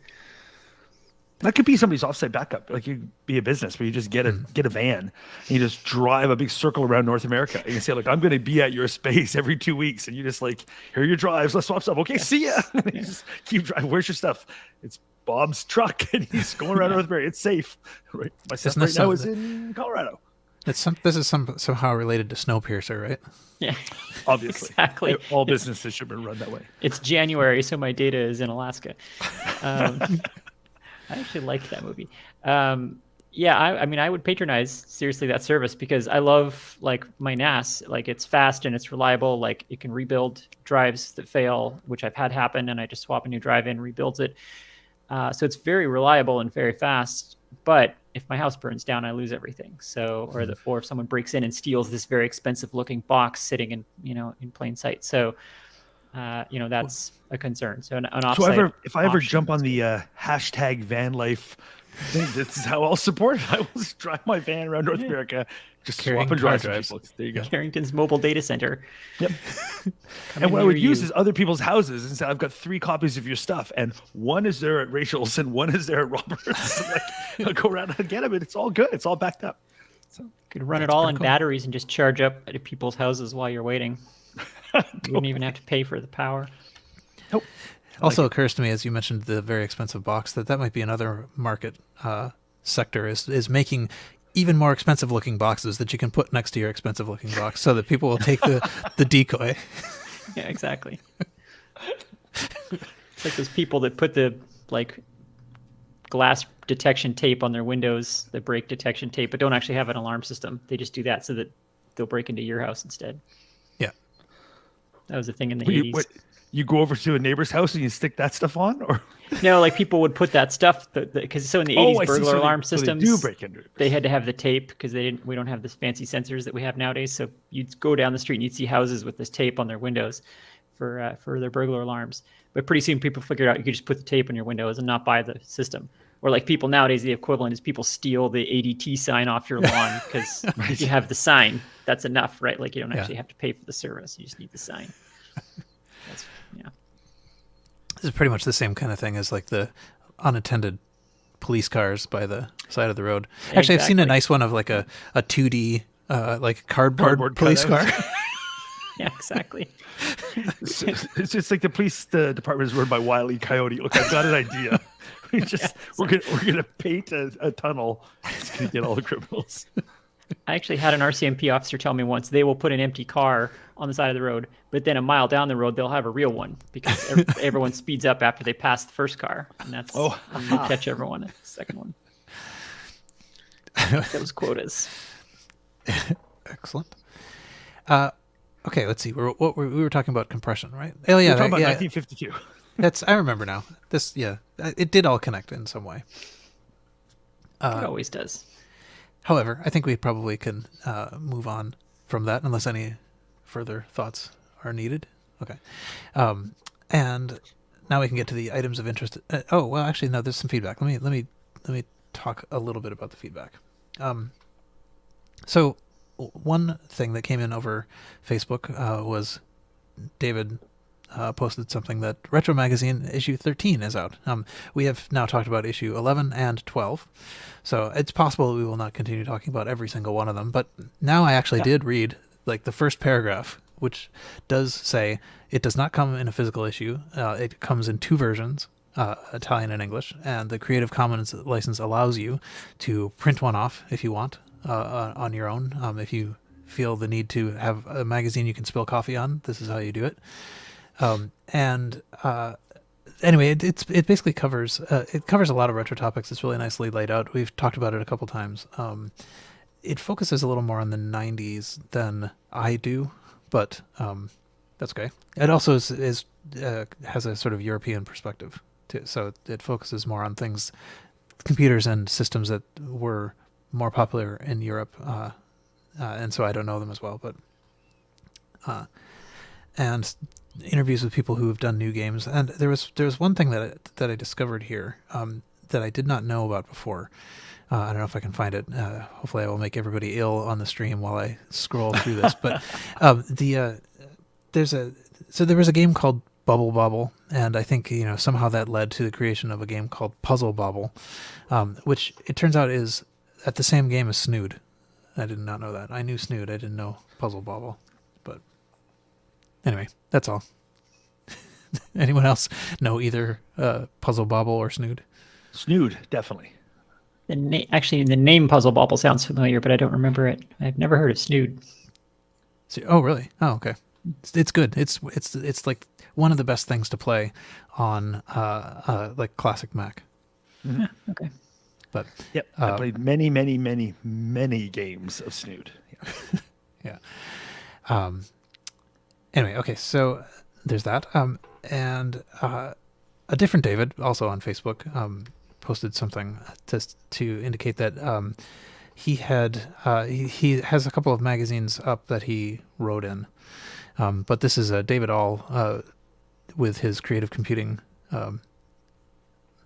That could be somebody's offsite backup. You could be a business where you just get a van and you just drive a big circle around North America. And you say, I'm going to be at your space every 2 weeks. And you just here are your drives. Let's swap stuff. Okay, see ya. And you just keep driving. Where's your stuff? It's Bob's truck, and he's going around North America. It's safe. Right. My stuff right now is in Colorado. This is somehow related to Snowpiercer, right? Yeah, Obviously. exactly. All businesses should be run that way. It's January, so my data is in Alaska. I actually liked that movie. Yeah, I mean, I would patronize seriously that service because I love like my NAS. Like it's fast and it's reliable. Like it can rebuild drives that fail, which I've had happen, and I just swap a new drive in, rebuilds it. So it's very reliable and very fast. But if my house burns down, I lose everything. So, or if someone breaks in and steals this very expensive looking box sitting in in plain sight. So, that's a concern. So an offsite. If I ever jump on the hashtag van life thing, this is how I'll support it. I will just drive my van around North America, just Carrying swap and drive drives. people. There you go. Carrington's mobile data center. Yep. And what I would use is other people's houses and say, I've got 3 copies of your stuff, and one is there at Rachel's and one is there at Robert's. I'll go around and get them, and it's all good. It's all backed up. So you could run it all on batteries and just charge up at people's houses while you're waiting. You wouldn't even have to pay for the power. Nope. Also occurs to me, as you mentioned, the very expensive box, that might be another market sector is making even more expensive looking boxes that you can put next to your expensive looking box so that people will take the decoy. Yeah, exactly. It's like those people that put the glass detection tape on their windows, the break detection tape, but don't actually have an alarm system. They just do that so that they'll break into your house instead. Yeah. That was a thing in the 80s. You go over to a neighbor's house and you stick that stuff on, or no, like people would put that stuff because so in the 80s burglar alarm systems, they do break into it. They had to have the tape because we don't have the fancy sensors that we have nowadays. So you'd go down the street and you'd see houses with this tape on their windows for their burglar alarms. But pretty soon people figured out you could just put the tape on your windows and not buy the system. Or like people nowadays, the equivalent is people steal the ADT sign off your lawn because if you have the sign, that's enough, right? Like you don't actually have to pay for the service. You just need the sign. This is pretty much the same kind of thing as like the unattended police cars by the side of the road. Actually, I've seen a nice one of like a 2D like cardboard police car. Yeah, exactly. It's just like the police department is run by Wile E. Coyote. Look, I've got an idea. We're gonna paint a tunnel. It's gonna get all the criminals. I actually had an RCMP officer tell me once they will put an empty car on the side of the road, but then a mile down the road they'll have a real one because everyone speeds up after they pass the first car, and that's when you catch everyone at the second one. Those quotas. Excellent. Okay, let's see. We were talking about compression, right? Oh yeah, we're talking about 1952. I remember now. It did all connect in some way. It always does. However, I think we probably can move on from that unless any further thoughts are needed. Okay. And now we can get to the items of interest. Actually, no, there's some feedback. Let me talk a little bit about the feedback. So one thing that came in over Facebook was David posted something that Retro Magazine issue 13 is out. We have now talked about issue 11 and 12, so it's possible we will not continue talking about every single one of them, but now I actually did read like the first paragraph, which does say it does not come in a physical issue. It comes in 2 versions, Italian and English, and the Creative Commons license allows you to print one off if you want on your own. If you feel the need to have a magazine you can spill coffee on, this is how you do it. Anyway, it basically covers a lot of retro topics. It's really nicely laid out. We've talked about it a couple times. It focuses a little more on the 90s than I do, but that's okay. It also has a sort of European perspective too. So it focuses more on things, computers and systems that were more popular in Europe, and so I don't know them as well, but and interviews with people who have done new games. And there was one thing that I discovered here that I did not know about before. I don't know if I can find it. Hopefully I will make everybody ill on the stream while I scroll through this. But there was a game called Bubble Bobble, and I think somehow that led to the creation of a game called Puzzle Bobble, which it turns out is at the same game as Snood. I did not know that. I knew Snood. I didn't know Puzzle Bobble. But anyway, that's all. Anyone else know either Puzzle Bobble or Snood? Snood, definitely. Actually, the name Puzzle Bobble sounds familiar, but I don't remember it. I've never heard of Snood. So, oh, really? Oh, okay. It's good. It's like one of the best things to play on like classic Mac. Yeah, okay. But Yep, I played many, many, many, many games of Snood. yeah. Anyway, okay, so there's that. And a different David, also on Facebook, posted something to indicate that he has a couple of magazines up that he wrote in. But this is David All with his creative computing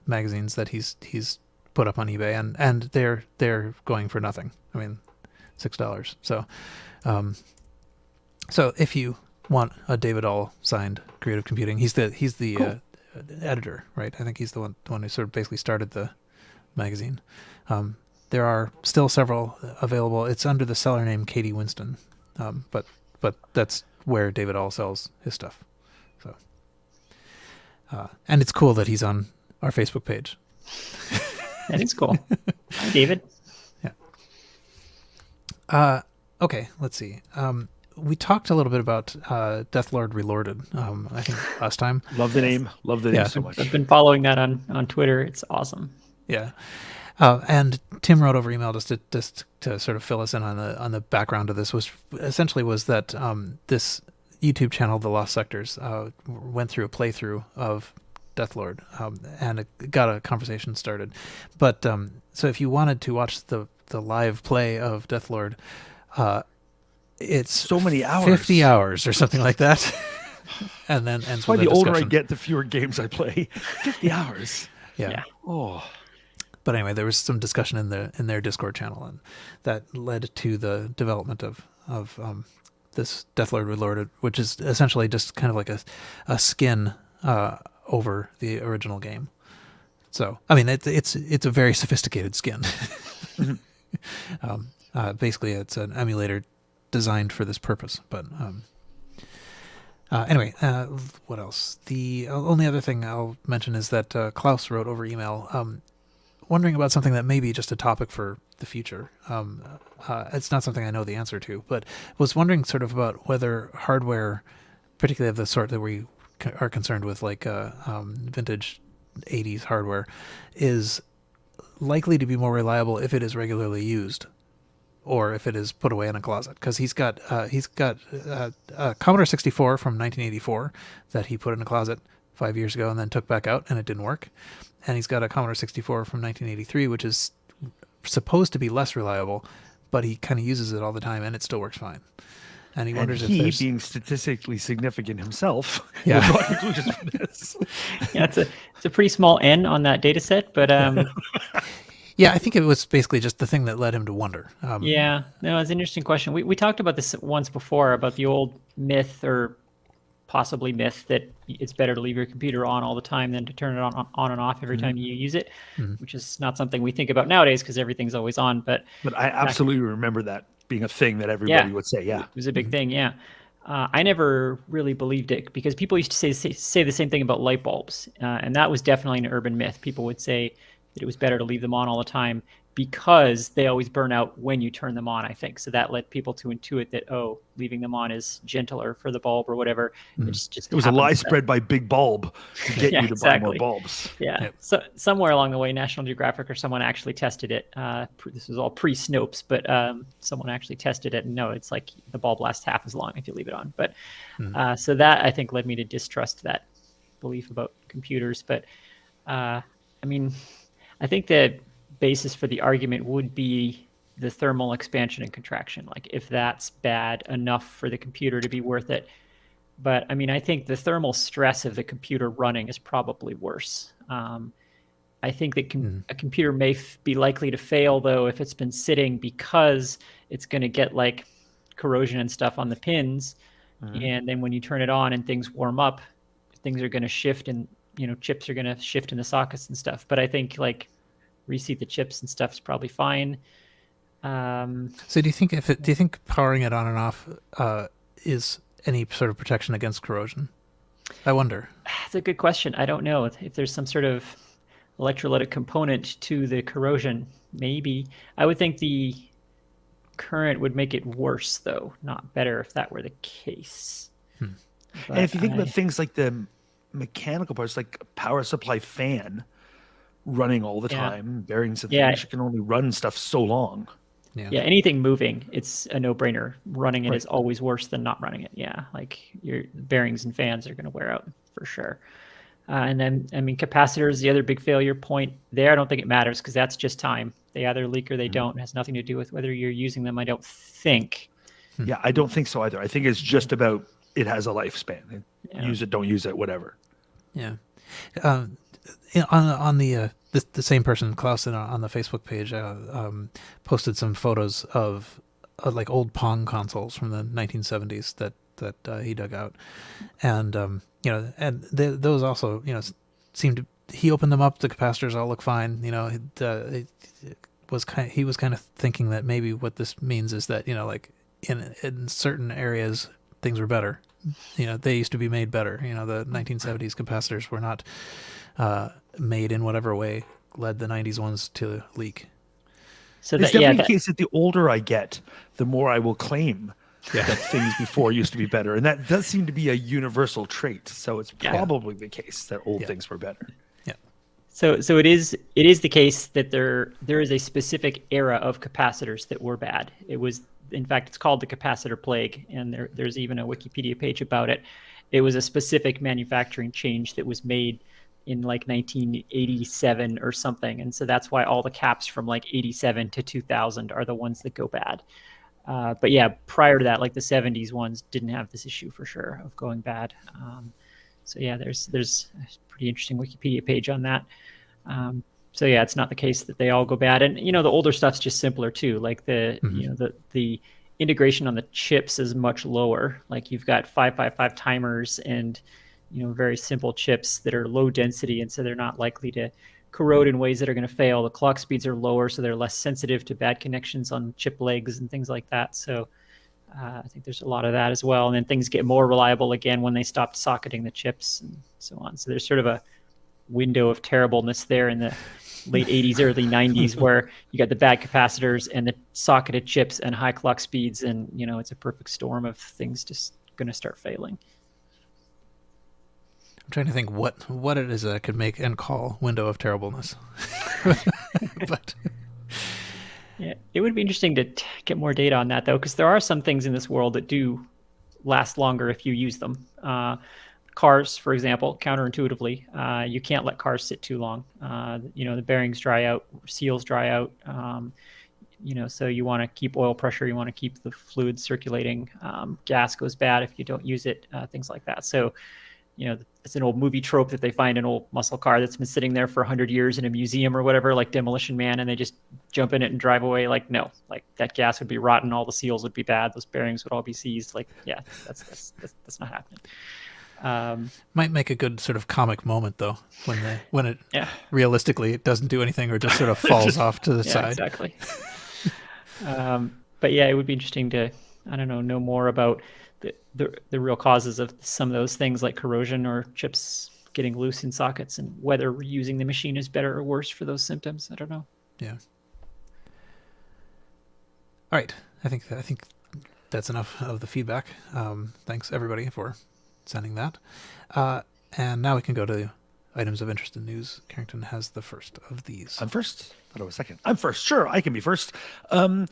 magazines that he's put up on eBay, and they're going for nothing. I mean, $6. So if you want a David All signed creative computing, he's the Cool. editor, right? I think he's the one who sort of basically started the magazine. There are still several available. It's under the seller name Katie Winston, but that's where David All sells his stuff. So, and it's cool that he's on our Facebook page. That is cool. Hi, David. Yeah. Okay, let's see. We talked a little bit about Deathlord Reloaded, I think last time. Love the name. Love the name so much. I've been following that on Twitter. It's awesome. Yeah. And Tim wrote over email just to sort of fill us in on the background of this was that this YouTube channel, The Lost Sectors, went through a playthrough of Deathlord, and it got a conversation started. But so if you wanted to watch the live play of Deathlord, it's So many hours. 50 hours or something like that. And then ends That's why with a the older I discussion. get, the fewer games I play. 50 hours. Yeah. Oh. But anyway, there was some discussion in their Discord channel, and that led to the development of this Deathlord Reloaded, which is essentially just kind of like a skin over the original game. So I mean, it's a very sophisticated skin. Basically, it's an emulator designed for this purpose. But anyway, what else? The only other thing I'll mention is that Klaus wrote over email wondering about something that may be just a topic for the future. It's not something I know the answer to, but was wondering sort of about whether hardware, particularly of the sort that we are concerned with, like vintage 80s hardware, is likely to be more reliable if it is regularly used, or if it is put away in a closet. Because he's got a Commodore 64 from 1984 that he put in a closet 5 years ago and then took back out, and it didn't work. And he's got a Commodore 64 from 1983, which is supposed to be less reliable, but he kind of uses it all the time, and it still works fine. And he wonders if there's... being statistically significant himself, Yeah. will draw conclusions from this. Yeah, it's a pretty small N on that data set, but Yeah, I think it was basically just the thing that led him to wonder. yeah, no, it's an interesting question. We talked about this once before, about the old myth, or possibly myth, that it's better to leave your computer on all the time than to turn it on and off every time you use it, which is not something we think about nowadays because everything's always on. But I absolutely remember that being a thing that everybody would say. Yeah, it was a big thing. Yeah, I never really believed it because people used to say the same thing about light bulbs, and that was definitely an urban myth. People would say that it was better to leave them on all the time because they always burn out when you turn them on, I think. So that led people to intuit that, leaving them on is gentler for the bulb or whatever. It was a lie spread by Big Bulb to get you to buy more exactly. bulbs. Yeah. Yep. So somewhere along the way, National Geographic or someone actually tested it. This was all pre-Snopes, but someone actually tested it, and no, it's like the bulb lasts half as long if you leave it on. But so that, I think, led me to distrust that belief about computers. But I mean, I think the basis for the argument would be the thermal expansion and contraction. Like, if that's bad enough for the computer to be worth it. But I mean, I think the thermal stress of the computer running is probably worse. I think that a computer may be likely to fail, though, if it's been sitting, because it's going to get like corrosion and stuff on the pins. And then when you turn it on and things warm up, things are going to shift, and chips are going to shift in the sockets and stuff. But I think like reseat the chips and stuff is probably fine. So do you think powering it on and off is any sort of protection against corrosion? I wonder. That's a good question. I don't know if there's some sort of electrolytic component to the corrosion. Maybe. I would think the current would make it worse, though, not better if that were the case. And if you think about things like the mechanical parts, like a power supply fan running all the time, bearings and things, you can only run stuff so long. Yeah, anything moving, it's a no-brainer. Running it is always worse than not running it. Yeah, like your bearings and fans are going to wear out for sure. And then, I mean, capacitors, the other big failure point there, I don't think it matters because that's just time. They either leak or they don't. It has nothing to do with whether you're using them, I don't think. Yeah, I don't think so either. I think it's just about it has a lifespan. Use it, don't use it, whatever. Yeah. On the same person, Klaus, on the Facebook page, posted some photos of like old Pong consoles from the 1970s that he dug out, and and those also seemed to. He opened them up. The capacitors all look fine. He was kind of thinking that maybe what this means is that like in certain areas things were better. They used to be made better. The 1970s capacitors were not made in whatever way led the 90s ones to leak. So it's definitely the case that the older I get, the more I will claim that things before used to be better, and that does seem to be a universal trait. So it's probably the case that old things were better. Yeah. So it is the case that there is a specific era of capacitors that were bad. It was, in fact, it's called the Capacitor Plague, and there's even a Wikipedia page about it. It was a specific manufacturing change that was made in like 1987 or something, and so that's why all the caps from like 87 to 2000 are the ones that go bad. But yeah, prior to that, like the 70s ones didn't have this issue for sure of going bad. So yeah, there's a pretty interesting Wikipedia page on that. So yeah, it's not the case that they all go bad, and the older stuff's just simpler too. Like the integration on the chips is much lower. Like you've got 555 timers and very simple chips that are low density, and so they're not likely to corrode in ways that are going to fail. The clock speeds are lower, so they're less sensitive to bad connections on chip legs and things like that. So I think there's a lot of that as well. And then things get more reliable again when they stopped socketing the chips and so on. So there's sort of a window of terribleness there in the late 80s, early 90s, where you got the bad capacitors and the socketed chips and high clock speeds, and it's a perfect storm of things just going to start failing. I'm trying to think what it is that I could make and call window of terribleness. But yeah, it would be interesting to get more data on that, though, because there are some things in this world that do last longer if you use them. Cars, for example, counterintuitively, you can't let cars sit too long. The bearings dry out, seals dry out. So you want to keep oil pressure, you want to keep the fluid circulating. Gas goes bad if you don't use it, things like that. So it's an old movie trope that they find an old muscle car that's been sitting there for 100 years in a museum or whatever, like Demolition Man, and they just jump in it and drive away. Like, no, like that gas would be rotten, all the seals would be bad, those bearings would all be seized. Like, yeah, that's not happening. Might make a good sort of comic moment though, when it realistically it doesn't do anything or just sort of falls off to the side. Exactly. But yeah, it would be interesting to know more about the real causes of some of those things like corrosion or chips getting loose in sockets, and whether reusing the machine is better or worse for those symptoms. I don't know. Yeah. All right. I think that's enough of the feedback. Thanks everybody for sending that. And now we can go to items of interest in news. Carrington has the first of these. I'm first. I thought I was second. I'm first. Sure, I can be first. When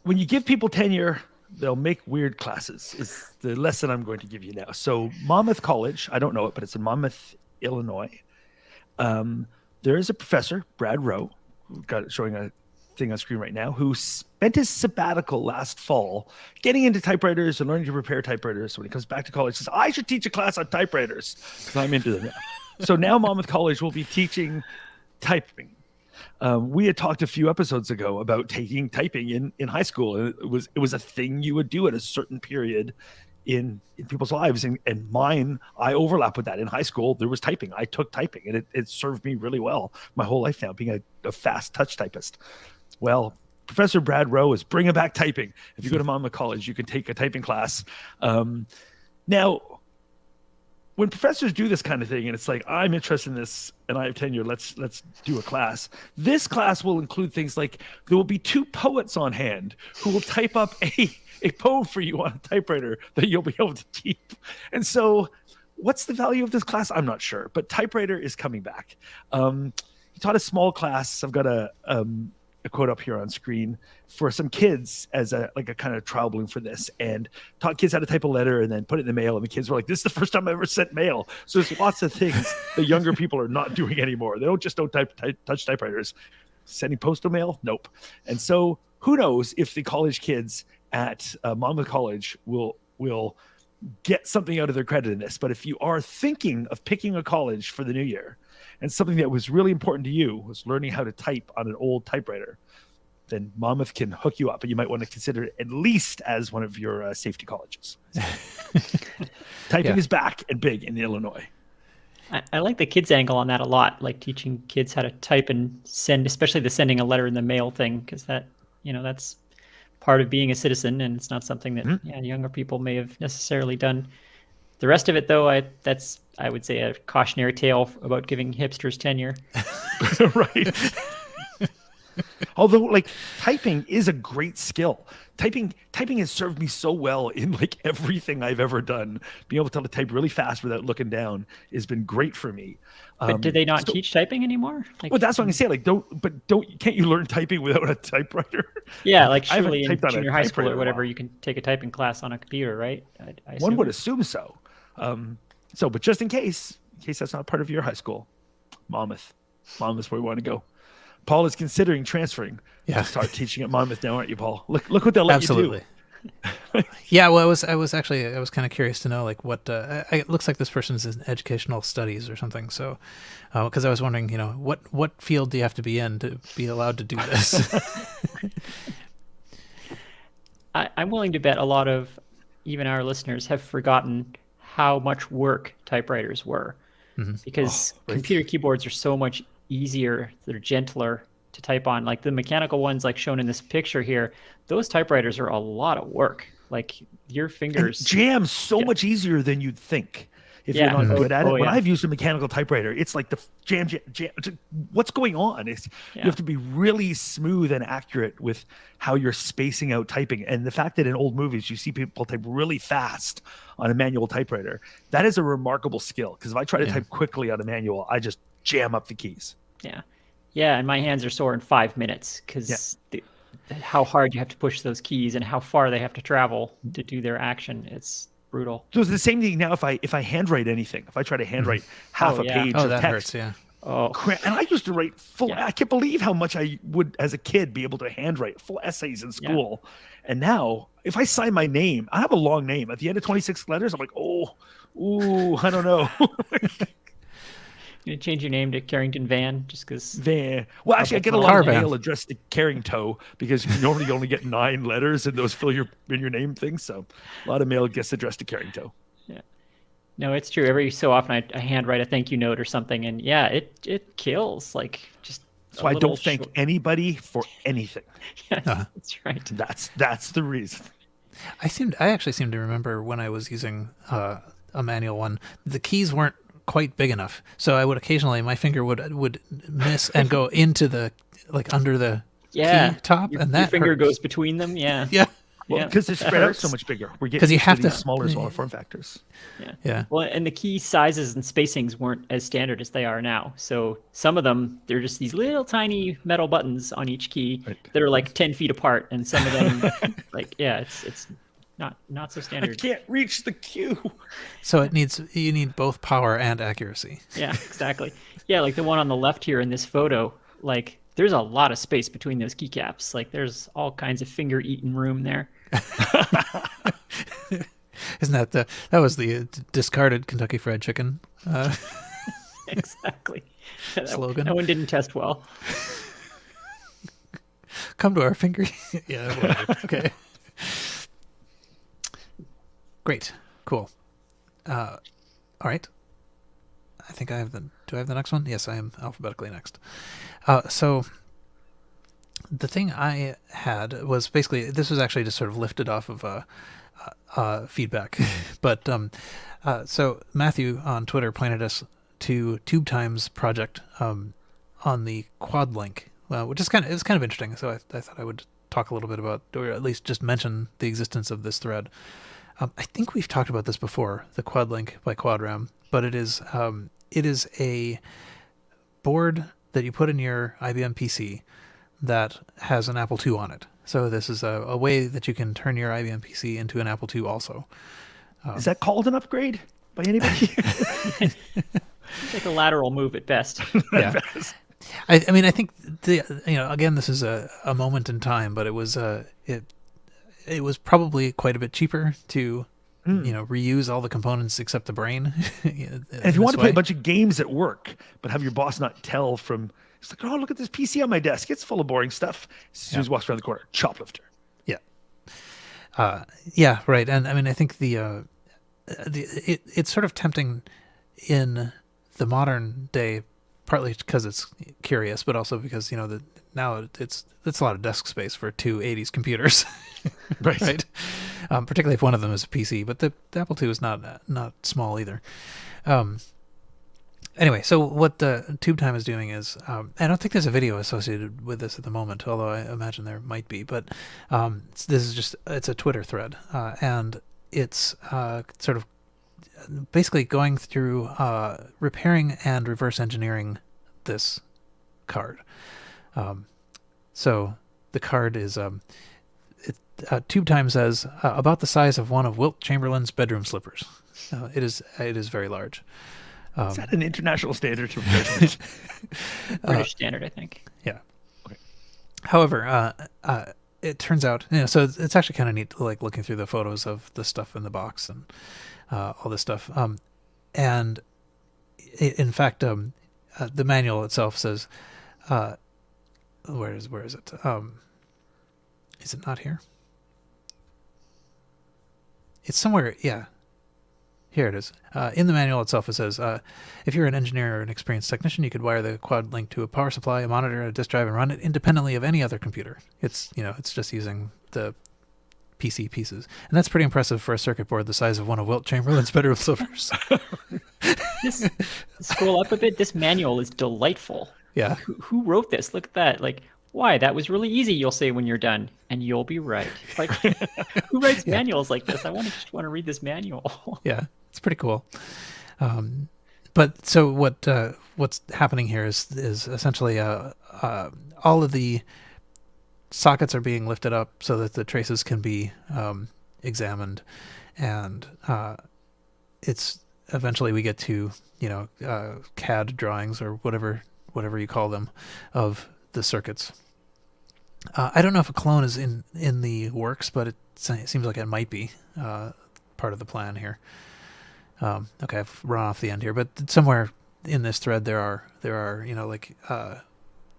you give people tenure, they'll make weird classes is the lesson I'm going to give you now. So Monmouth College, I don't know it, but it's in Monmouth, Illinois. There is a professor, Brad Rowe, showing a thing on screen right now, who spent his sabbatical last fall getting into typewriters and learning to repair typewriters. So when he comes back to college, he says, I should teach a class on typewriters because I'm into them now. So now Monmouth College will be teaching typing. We had talked a few episodes ago about taking typing in high school, and it was a thing you would do at a certain period in people's lives, and mine, I overlap with that. In high school, there was typing. I took typing, and it served me really well my whole life now, being a fast touch typist. Well, Professor Brad Rowe is bringing back typing. If you go to Monmouth College, you can take a typing class. Now, when professors do this kind of thing, and it's like, I'm interested in this and I have tenure. Let's do a class. This class will include things like there will be 2 poets on hand who will type up a poem for you on a typewriter that you'll be able to keep. And so, what's the value of this class? I'm not sure, but Typewriter is coming back. He taught a small class. I've got a quote up here on screen for some kids as a kind of trial balloon for this, and taught kids how to type a letter and then put it in the mail. And the kids were like, "This is the first time I ever sent mail." So there's lots of things that younger people are not doing anymore. They don't touch typewriters. Sending postal mail, nope. And so who knows if the college kids at Monmouth College will get something out of their credit in this. But if you are thinking of picking a college for the new year, and something that was really important to you was learning how to type on an old typewriter, then Monmouth can hook you up, and you might want to consider it at least as one of your safety colleges. Typing is back and big in Illinois. I like the kids' angle on that a lot, like teaching kids how to type and send, especially the sending a letter in the mail thing, because that's part of being a citizen, and it's not something that younger people may have necessarily done. The rest of it, though, I would say a cautionary tale about giving hipsters tenure. Right. Although, typing is a great skill. Typing has served me so well in everything I've ever done. Being able to type really fast without looking down has been great for me. But do they not teach typing anymore? Well, that's what I'm saying. Can't you learn typing without a typewriter? Yeah, surely in junior high school or whatever, you can take a typing class on a computer, right? One would assume so. But just in case that's not part of your high school, Monmouth's where we want to go. Paul is considering transferring to start teaching at Monmouth now, aren't you, Paul? Look what they'll let you do. Yeah, well, I was kind of curious to know what it looks like this person's in educational studies or something. So, because I was wondering, what field do you have to be in to be allowed to do this? I'm willing to bet a lot of even our listeners have forgotten how much work typewriters were, because computer keyboards are so much easier, they're gentler to type on. Like the mechanical ones, like shown in this picture here, those typewriters are a lot of work. Like your fingers jam so much easier than you'd think if you're not good at it. When I've used a mechanical typewriter, it's like the jam. What's going on? You have to be really smooth and accurate with how you're spacing out typing. And the fact that in old movies you see people type really fast on a manual typewriter, that is a remarkable skill. Because if I try to type quickly on a manual, I just jam up the keys. Yeah, and my hands are sore in 5 minutes because how hard you have to push those keys and how far they have to travel to do their action. It's brutal. So it's the same thing now if I handwrite anything. If I try to handwrite half a page of that text. Hurts, yeah. And I used to write full. I can't believe how much I would, as a kid, be able to handwrite full essays in school. And now, if I sign my name, I have a long name. At the end of 26 letters, I'm like, I don't know. You gonna change your name to Carrington Van just because? Van. Well, actually, I get a lot of mail addressed to Carrington because normally you only get 9 letters and those fill in your name things. So a lot of mail gets addressed to Carrington. Yeah. No, it's true. Every so often I handwrite a thank you note or something, and it kills. So I don't thank anybody for anything. Yes, that's right. That's the reason. I actually seem to remember when I was using a manual one, the keys weren't quite big enough, so I would occasionally my finger would miss and go into the under the key top, and that your finger hurts. goes between them. Yeah. Well, because they're spread out so much bigger. We're getting you have to smaller form factors. Yeah. Well, and the key sizes and spacings weren't as standard as they are now. So some of them, they're just these little tiny metal buttons on each key that are 10 feet apart, and some of them, it's not so standard. I can't reach the cue. So you need both power and accuracy. Yeah, exactly. Yeah, like the one on the left here in this photo, there's a lot of space between those keycaps. There's all kinds of finger-eaten room there. Isn't that was the discarded Kentucky Fried Chicken exactly slogan? That one didn't test well. Come to our finger. Yeah, whatever. Okay. Great. Cool. All right. I think I have do I have the next one? Yes, I am alphabetically next. So the thing I had was basically, this was actually just sort of lifted off of feedback. But so Matthew on Twitter pointed us to TubeTime's project on the Quad Link, which is kind of interesting. So I thought I would talk a little bit about, or at least just mention the existence of this thread. I think we've talked about this before, the Quad Link by Quadram, but it is a board that you put in your IBM PC that has an Apple II on it. So this is a way that you can turn your IBM PC into an Apple II also. Is that called an upgrade by anybody? It's like a lateral move at best. Yeah. I mean, I think again, this is a moment in time, but it was probably quite a bit cheaper to reuse all the components except the brain. And if you want to play a bunch of games at work, but have your boss not tell from, it's like, oh, look at this PC on my desk. It's full of boring stuff. As soon as he walks around the corner, choplifter. Yeah. Yeah, right. And I mean, I think it's sort of tempting in the modern day, partly because it's curious, but also because, now it's a lot of desk space for two 80s computers. Right. Particularly if one of them is a PC, but the Apple II is not small either. Anyway, so what TubeTime is doing is, I don't think there's a video associated with this at the moment, although I imagine there might be, but it's a Twitter thread, and it's sort of basically going through repairing and reverse engineering this card. So the card is, TubeTime says, about the size of one of Wilt Chamberlain's bedroom slippers. It is very large. Is that an international standard to measurement? British standard, I think. Yeah. Okay. However, it turns out, so it's actually kind of neat, like looking through the photos of the stuff in the box and all this stuff. And in fact, the manual itself says, where is it? Is it not here? It's somewhere. Yeah. Here it is. In the manual itself, it says, if you're an engineer or an experienced technician, you could wire the Quad Link to a power supply, a monitor, and a disk drive, and run it independently of any other computer. It's just using the PC pieces. And that's pretty impressive for a circuit board the size of one of Wilt Chamberlain's bedroom slippers. Scroll up a bit. This manual is delightful. Yeah. Who wrote this? Look at that. Like, why? That was really easy, you'll say when you're done. And you'll be right. Like, who writes manuals like this? I just want to read this manual. Yeah, it's pretty cool. But so what's happening here is essentially all of the sockets are being lifted up so that the traces can be examined, and it's eventually we get to CAD drawings or whatever you call them of the circuits. I don't know if a clone is in the works, but it seems like it might be part of the plan here. Okay, I've run off the end here, but somewhere in this thread there are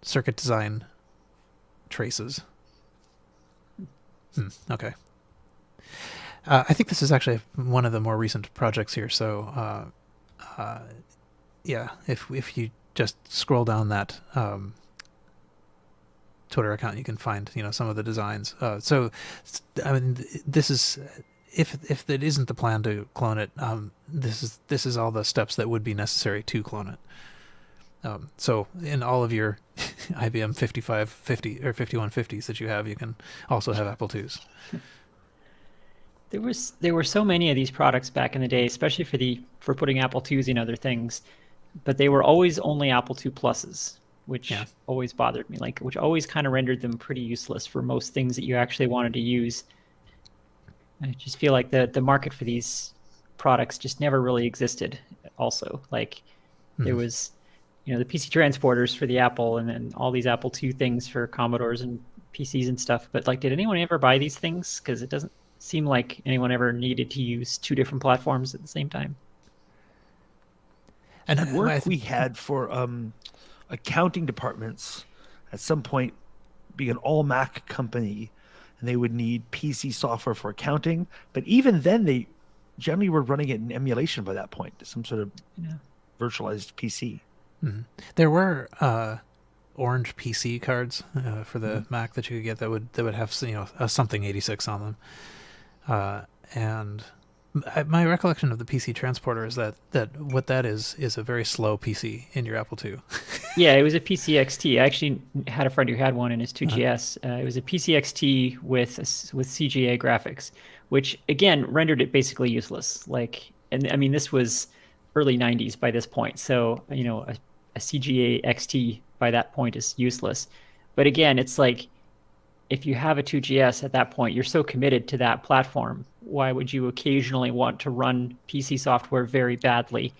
circuit design traces. Okay. I think this is actually one of the more recent projects here. So, yeah, if you just scroll down that Twitter account, you can find some of the designs. So, I mean, this is if it isn't the plan to clone it, this is all the steps that would be necessary to clone it. So in all of your IBM 5550 or 5150s that you have, you can also have Apple IIs. There were so many of these products back in the day, especially for putting Apple IIs in other things, but they were always only Apple II Pluses, which always bothered me, which always kind of rendered them pretty useless for most things that you actually wanted to use. I just feel like the market for these products just never really existed. Also, there was, the PC transporters for the Apple, and then all these Apple II things for Commodores and PCs and stuff. But did anyone ever buy these things? Because it doesn't seem like anyone ever needed to use two different platforms at the same time. And the work we had for accounting departments at some point being an all Mac company, and they would need PC software for accounting. But even then, they generally were running it in emulation by that point, some sort of virtualized PC. Mm-hmm. There were orange PC cards for the Mac that you could get that would have a something 86 on them, and My recollection of the PC transporter is that what that is a very slow PC in your Apple II. Yeah, it was a PCXT. I actually had a friend who had one in his 2GS. It was a PCXT with CGA graphics, which again rendered it basically useless. Like, and I mean, this was early 90s by this point, so you know, a CGA XT by that point is useless. But again, it's like, if you have a 2GS at that point, you're so committed to that platform. Why would you occasionally want to run PC software very badly?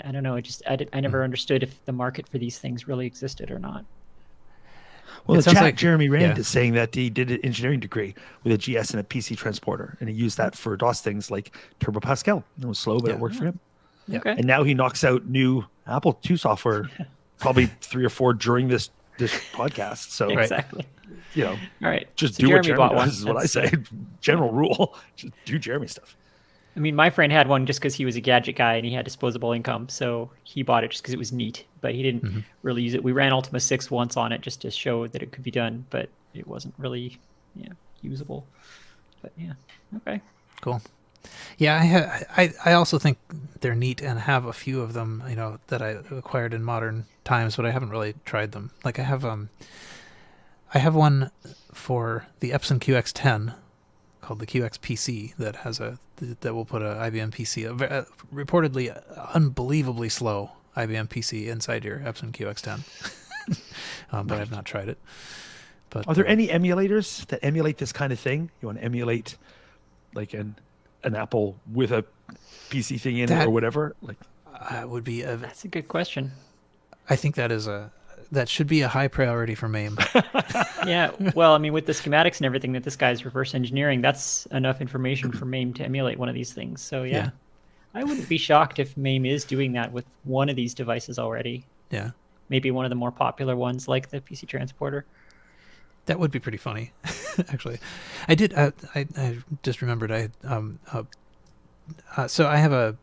I don't know. I never understood if the market for these things really existed or not. Well, It the sounds chat, like- Jeremy Rand yeah. is saying that he did an engineering degree with a GS and a PC transporter, and he used that for DOS things like Turbo Pascal. It was slow, but Yeah. it worked for him. Yeah. Okay. And now he knocks out new Apple II software, probably 3 or 4 during this podcast. So, Exactly. you know, All right. just So do what Jeremy Jeremy bought does, one. is what I That's, say. General rule, just do Jeremy stuff. I mean, my friend had one just because he was a gadget guy and he had disposable income, so he bought it just because it was neat. But he didn't really use it. We ran Ultima 6 once on it just to show that it could be done, but it wasn't really, usable. But yeah, okay. Cool. Yeah, I also think they're neat and have a few of them, you know, that I acquired in modern times, but I haven't really tried them. Like I have one for the Epson QX10 called the QX Pc that will put a IBM PC, a reportedly unbelievably slow IBM PC inside your Epson QX10. But I've not tried it. But Are there any emulators that emulate this kind of thing? You want to emulate like an Apple with a PC thing in it or whatever? Like, would be That's a good question. I think that should be a high priority for MAME. Yeah, well, I mean, with the schematics and everything that this guy's reverse engineering, that's enough information for MAME to emulate one of these things. So yeah. I wouldn't be shocked if MAME is doing that with one of these devices already. Yeah. Maybe one of the more popular ones like the PC transporter. That would be pretty funny, actually. I did. I just remembered. So I have a.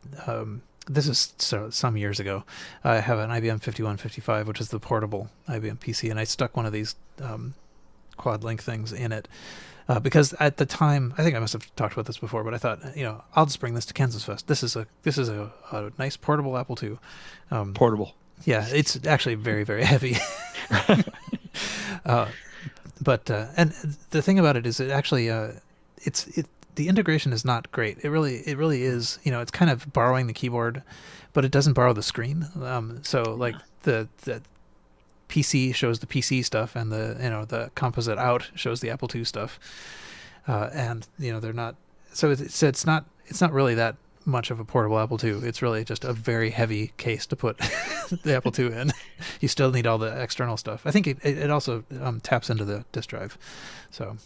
This is some years ago. I have an IBM 5155, which is the portable IBM PC, and I stuck one of these quad link things in it because at the time, I think I must have talked about this before, but I thought, you know, I'll just bring this to Kansas Fest. This is a nice portable Apple II. portable. Yeah, it's actually very, very heavy. But and the thing about it is, it actually the integration is not great. It really is. You know, it's kind of borrowing the keyboard, but it doesn't borrow the screen. So like the PC shows the PC stuff, and the composite out shows the Apple II stuff, and you know they're not. So it's not really that much of a portable Apple II. It's really just a very heavy case to put the Apple II in. You still need all the external stuff. I think it also taps into the disk drive. So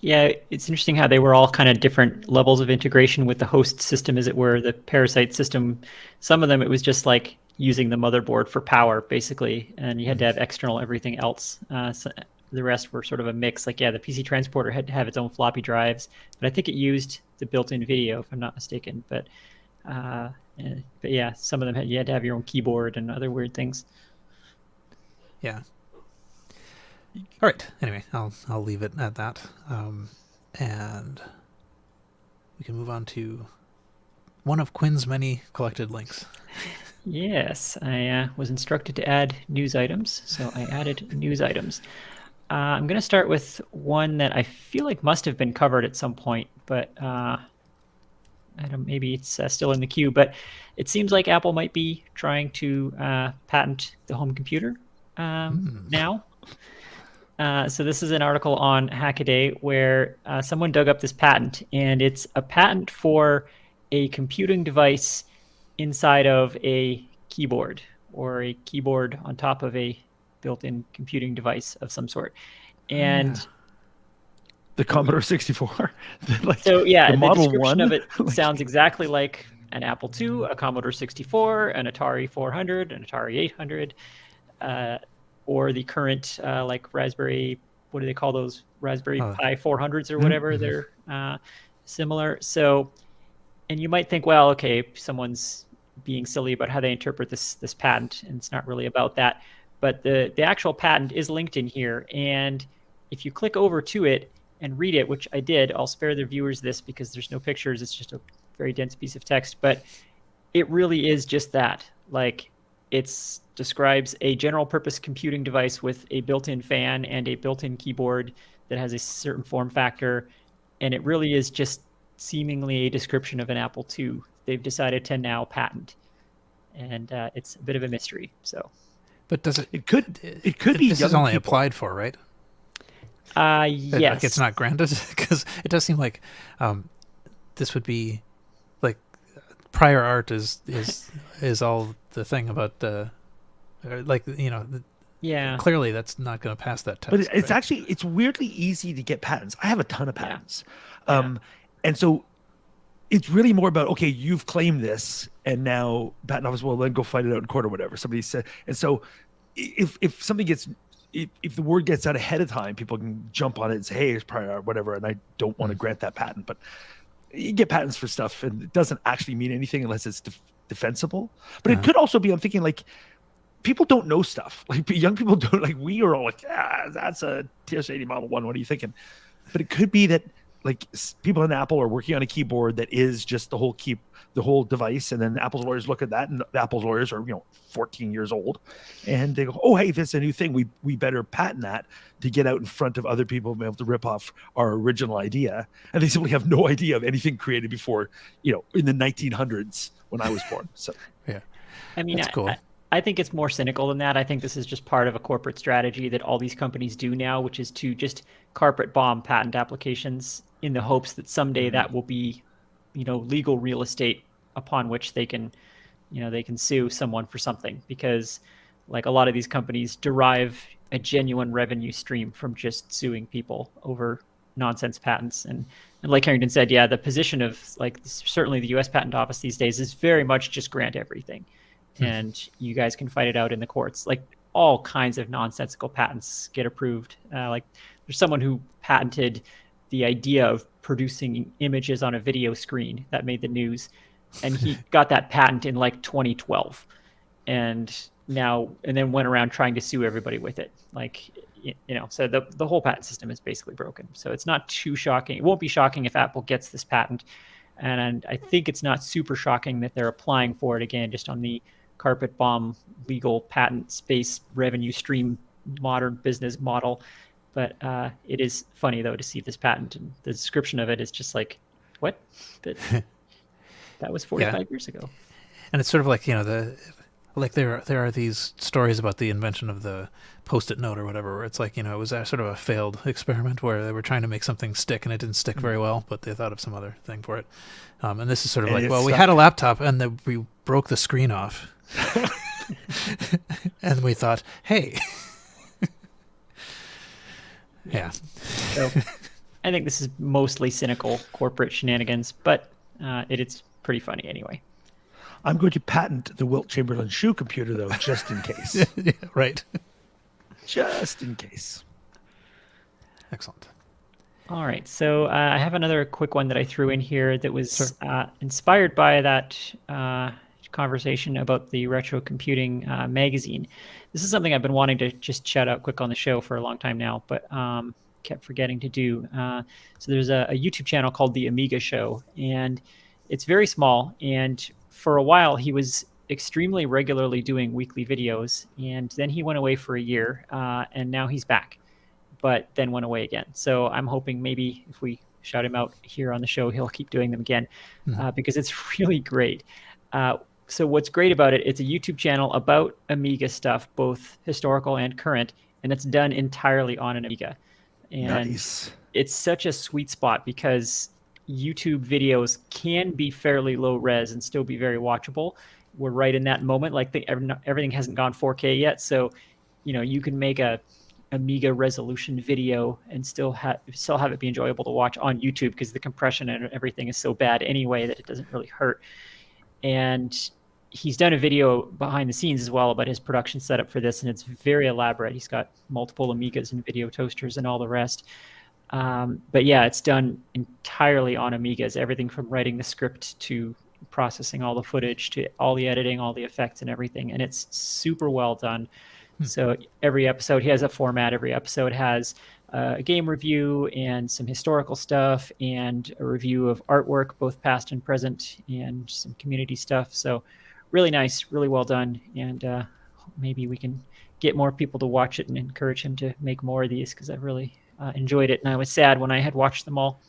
yeah, it's interesting how they were all kind of different levels of integration with the host system, as it were, the Parasite system. Some of them, it was just like using the motherboard for power, basically, and you had to have external everything else. So the rest were sort of a mix. Like, yeah, the PC transporter had to have its own floppy drives, but I think it used the built-in video, if I'm not mistaken. But yeah, some of them you had to have your own keyboard and other weird things. yeah. All right. Anyway, I'll leave it at that, and we can move on to one of Quinn's many collected links. Yes, I was instructed to add news items, so I added news items. I'm going to start with one that I feel like must have been covered at some point, but I don't. Maybe it's still in the queue. But it seems like Apple might be trying to patent the home computer now. So this is an article on Hackaday where someone dug up this patent, and it's a patent for a computing device inside of a keyboard, or a keyboard on top of a built-in computing device of some sort. And the Commodore 64. So yeah, the Model description 1? of it sounds exactly like an Apple II, a Commodore 64, an Atari 400, an Atari 800, or the current like Raspberry, what do they call those? Raspberry Pi 400s or whatever. They're similar. So, and you might think, well, okay, someone's being silly about how they interpret this patent, and it's not really about that. But the actual patent is linked in here, and if you click over to it and read it, which I did. I'll spare the viewers this because there's no pictures. It's just a very dense piece of text, but it really is just that. Like, it describes a general purpose computing device with a built-in fan and a built-in keyboard that has a certain form factor. And it really is just seemingly a description of an Apple II. They've decided to now patent. And it's a bit of a mystery. So, but does it? It could be. This is only applied for, right? Yes. Like, it's not granted, because it does seem like this would be like prior art is all the thing about like, you know. Yeah. Clearly, that's not going to pass that test. But it's right? actually, it's weirdly easy to get patents. I have a ton of patents. Yeah. And so it's really more about, okay, you've claimed this, and now patent office will then go fight it out in court or whatever. Somebody said, and so if something gets, if the word gets out ahead of time, people can jump on it and say, hey, it's prior art, whatever, and I don't want to grant that patent. But you get patents for stuff, and it doesn't actually mean anything unless it's defensible. But it could also be, I'm thinking, like, people don't know stuff. Like, young people don't, like, we are all like, that's a TS-80 Model 1. What are you thinking? But it could be that, like, people in Apple are working on a keyboard that is just the whole device, and then Apple's lawyers look at that, and the Apple's lawyers are 14 years old, and they go, oh, hey, this is a new thing, we better patent that to get out in front of other people and be able to rip off our original idea. And they simply have no idea of anything created before, in the 1900s when I was born. So yeah, I mean, that's cool. I think it's more cynical than that. I think this is just part of a corporate strategy that all these companies do now, which is to just carpet bomb patent applications in the hopes that someday that will be, legal real estate upon which they can sue someone for something. Because, like, a lot of these companies derive a genuine revenue stream from just suing people over nonsense patents. And like Harrington said, yeah, the position of, like, certainly the U.S. Patent Office these days is very much just grant everything. And you guys can fight it out in the courts. Like, all kinds of nonsensical patents get approved. Like, there's someone who patented the idea of producing images on a video screen that made the news, and he got that patent in like 2012, and then went around trying to sue everybody with it. Like, so the whole patent system is basically broken. So it's not too shocking. It won't be shocking if Apple gets this patent, and I think it's not super shocking that they're applying for it again, just on the carpet bomb legal patent space revenue stream modern business model. But it is funny, though, to see this patent, and the description of it is just like, what? That was 45 years ago. And it's sort of like, there are these stories about the invention of the Post-it note or whatever, where it's like, it was sort of a failed experiment where they were trying to make something stick and it didn't stick very well, but they thought of some other thing for it. And this is sort of like, well, we had a laptop and we broke the screen off. And we thought, hey. Yeah. So I think this is mostly cynical corporate shenanigans, but it's pretty funny anyway. I'm going to patent the Wilt Chamberlain shoe computer, though, just in case. Yeah, right. Just in case. Excellent. All right. So I have another quick one that I threw in here that was inspired by that conversation about the Retrocomputing magazine. This is something I've been wanting to just shout out quick on the show for a long time now, but kept forgetting to do. So there's a YouTube channel called the Amiga Show, and it's very small. And for a while, he was extremely regularly doing weekly videos, and then he went away for a year, and now he's back, but then went away again. So I'm hoping maybe if we shout him out here on the show, he'll keep doing them again, because it's really great. So what's great about it, it's a YouTube channel about Amiga stuff, both historical and current, and it's done entirely on an Amiga. And nice. It's such a sweet spot because YouTube videos can be fairly low res and still be very watchable. We're right in that moment, like everything hasn't gone 4K yet, so you can make a Amiga resolution video and still have it be enjoyable to watch on YouTube because the compression and everything is so bad anyway that it doesn't really hurt. And he's done a video behind the scenes as well about his production setup for this, and it's very elaborate. He's got multiple Amigas and video toasters and all the rest. But yeah, it's done entirely on Amigas, everything from writing the script to processing all the footage to all the editing, all the effects and everything. And it's super well done. So every episode, he has a format. Every episode has a game review and some historical stuff and a review of artwork, both past and present, and some community stuff. So really nice, really well done. And maybe we can get more people to watch it and encourage him to make more of these, because I've really enjoyed it. And I was sad when I had watched them all.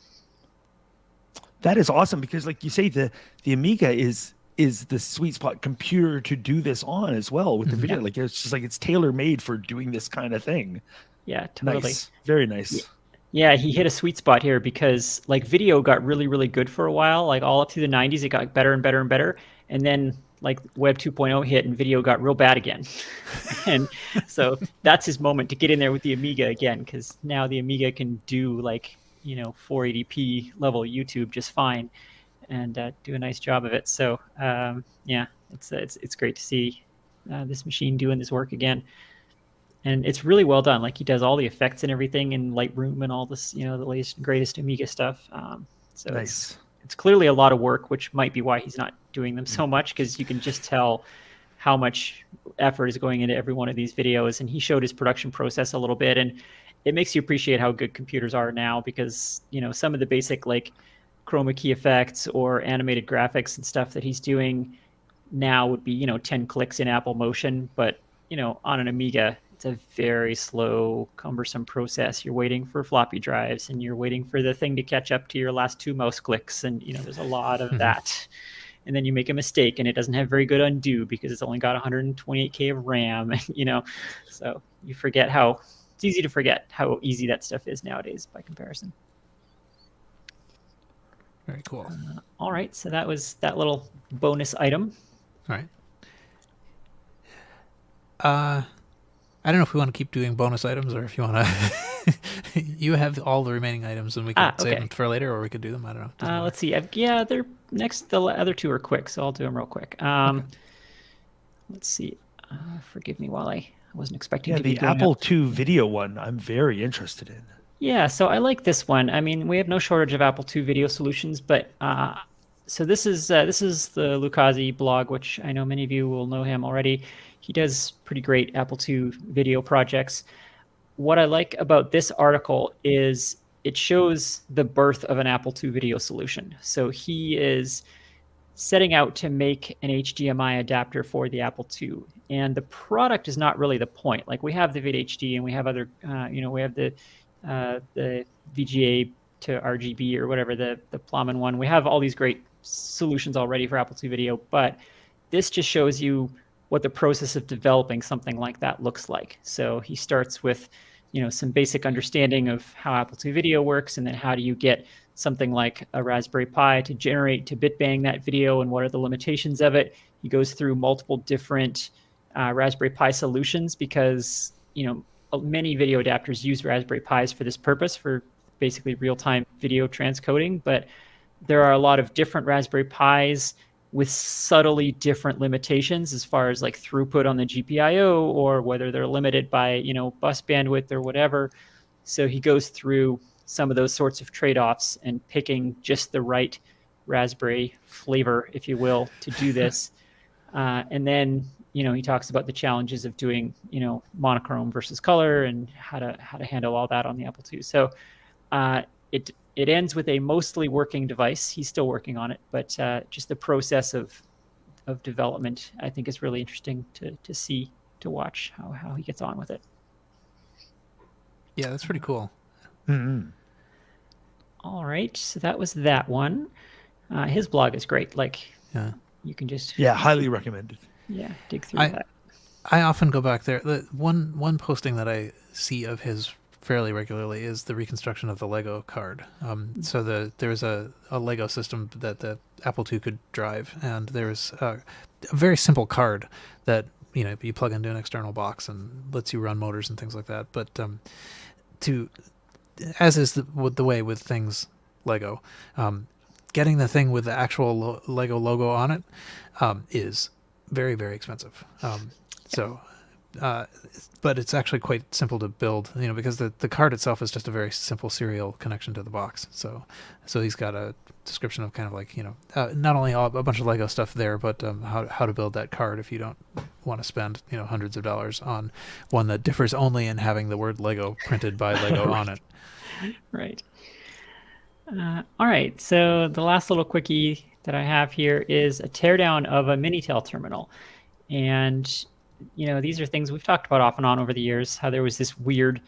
That is awesome, because like you say, the Amiga is the sweet spot computer to do this on as well with the video. Like it's just like it's tailor made for doing this kind of thing. Yeah, totally. Nice. Very nice. Yeah, he hit a sweet spot here, because like video got really, really good for a while. Like all up through the 90s, it got better and better and better. And then like Web 2.0 hit and video got real bad again. And so that's his moment to get in there with the Amiga again, because now the Amiga can do like, 480p level YouTube just fine, and do a nice job of it. So yeah, it's great to see this machine doing this work again. And it's really well done. Like he does all the effects and everything in Lightroom and all this, the latest and greatest Amiga stuff. So nice. It's clearly a lot of work, which might be why he's not doing them so much, because you can just tell how much effort is going into every one of these videos. And he showed his production process a little bit, and it makes you appreciate how good computers are now, because some of the basic like chroma key effects or animated graphics and stuff that he's doing now would be 10 clicks in Apple Motion, but on an Amiga it's a very slow, cumbersome process. You're waiting for floppy drives, and you're waiting for the thing to catch up to your last 2 mouse clicks, and there's a lot of that. And then you make a mistake, and it doesn't have very good undo because it's only got 128K of RAM, so you forget how it's easy to forget how easy that stuff is nowadays by comparison. Very cool. All right, so that was that little bonus item. All right. I don't know if we want to keep doing bonus items, or if you want to. You have all the remaining items, and we could save them for later, or we could do them. I don't know. Let's see. They're next. The other two are quick, so I'll do them real quick. Okay. Let's see. Forgive me while I wasn't expecting to be the Apple II video one I'm very interested in. Yeah, so I like this one. I mean, we have no shortage of Apple II video solutions, but so this is the Lucasi blog, which I know many of you will know him already. He does pretty great Apple II video projects. What I like about this article is it shows the birth of an Apple II video solution. So he is setting out to make an HDMI adapter for the Apple II, and the product is not really the point. Like we have the VidHD, and we have other, we have the VGA to RGB or whatever, the Plowman one. We have all these great solutions already for Apple II video, but this just shows you what the process of developing something like that looks like. So he starts with, some basic understanding of how Apple II video works, and then how do you get something like a Raspberry Pi to generate, to bitbang that video, and what are the limitations of it. He goes through multiple different Raspberry Pi solutions, because, many video adapters use Raspberry Pis for this purpose, for basically real-time video transcoding, but there are a lot of different Raspberry Pis with subtly different limitations as far as like throughput on the GPIO, or whether they're limited by, bus bandwidth or whatever. So he goes through some of those sorts of trade-offs and picking just the right Raspberry flavor, if you will, to do this. And then, he talks about the challenges of doing, monochrome versus color, and how to handle all that on the Apple II. So it ends with a mostly working device. He's still working on it, but just the process of development, I think, is really interesting to see, to watch how he gets on with it. Yeah, that's pretty cool. Mm-hmm. All right, so that was that one. His blog is great. Like, you can just highly recommended. Yeah, dig through that. I often go back there. The one posting that I see of his fairly regularly is the reconstruction of the Lego card. So there's a Lego system that the Apple II could drive, and there's a very simple card that you plug into an external box and lets you run motors and things like that. But as is the way with things Lego, getting the thing with the actual Lego logo on it is very, very expensive. But it's actually quite simple to build, because the card itself is just a very simple serial connection to the box. So he's got a description of kind of like, not only a bunch of Lego stuff there, but how to build that card if you don't want to spend hundreds of dollars on one that differs only in having the word Lego printed by Lego on it. Right. All right. So the last little quickie that I have here is a teardown of a Minitail terminal. And, these are things we've talked about off and on over the years, how there was this weird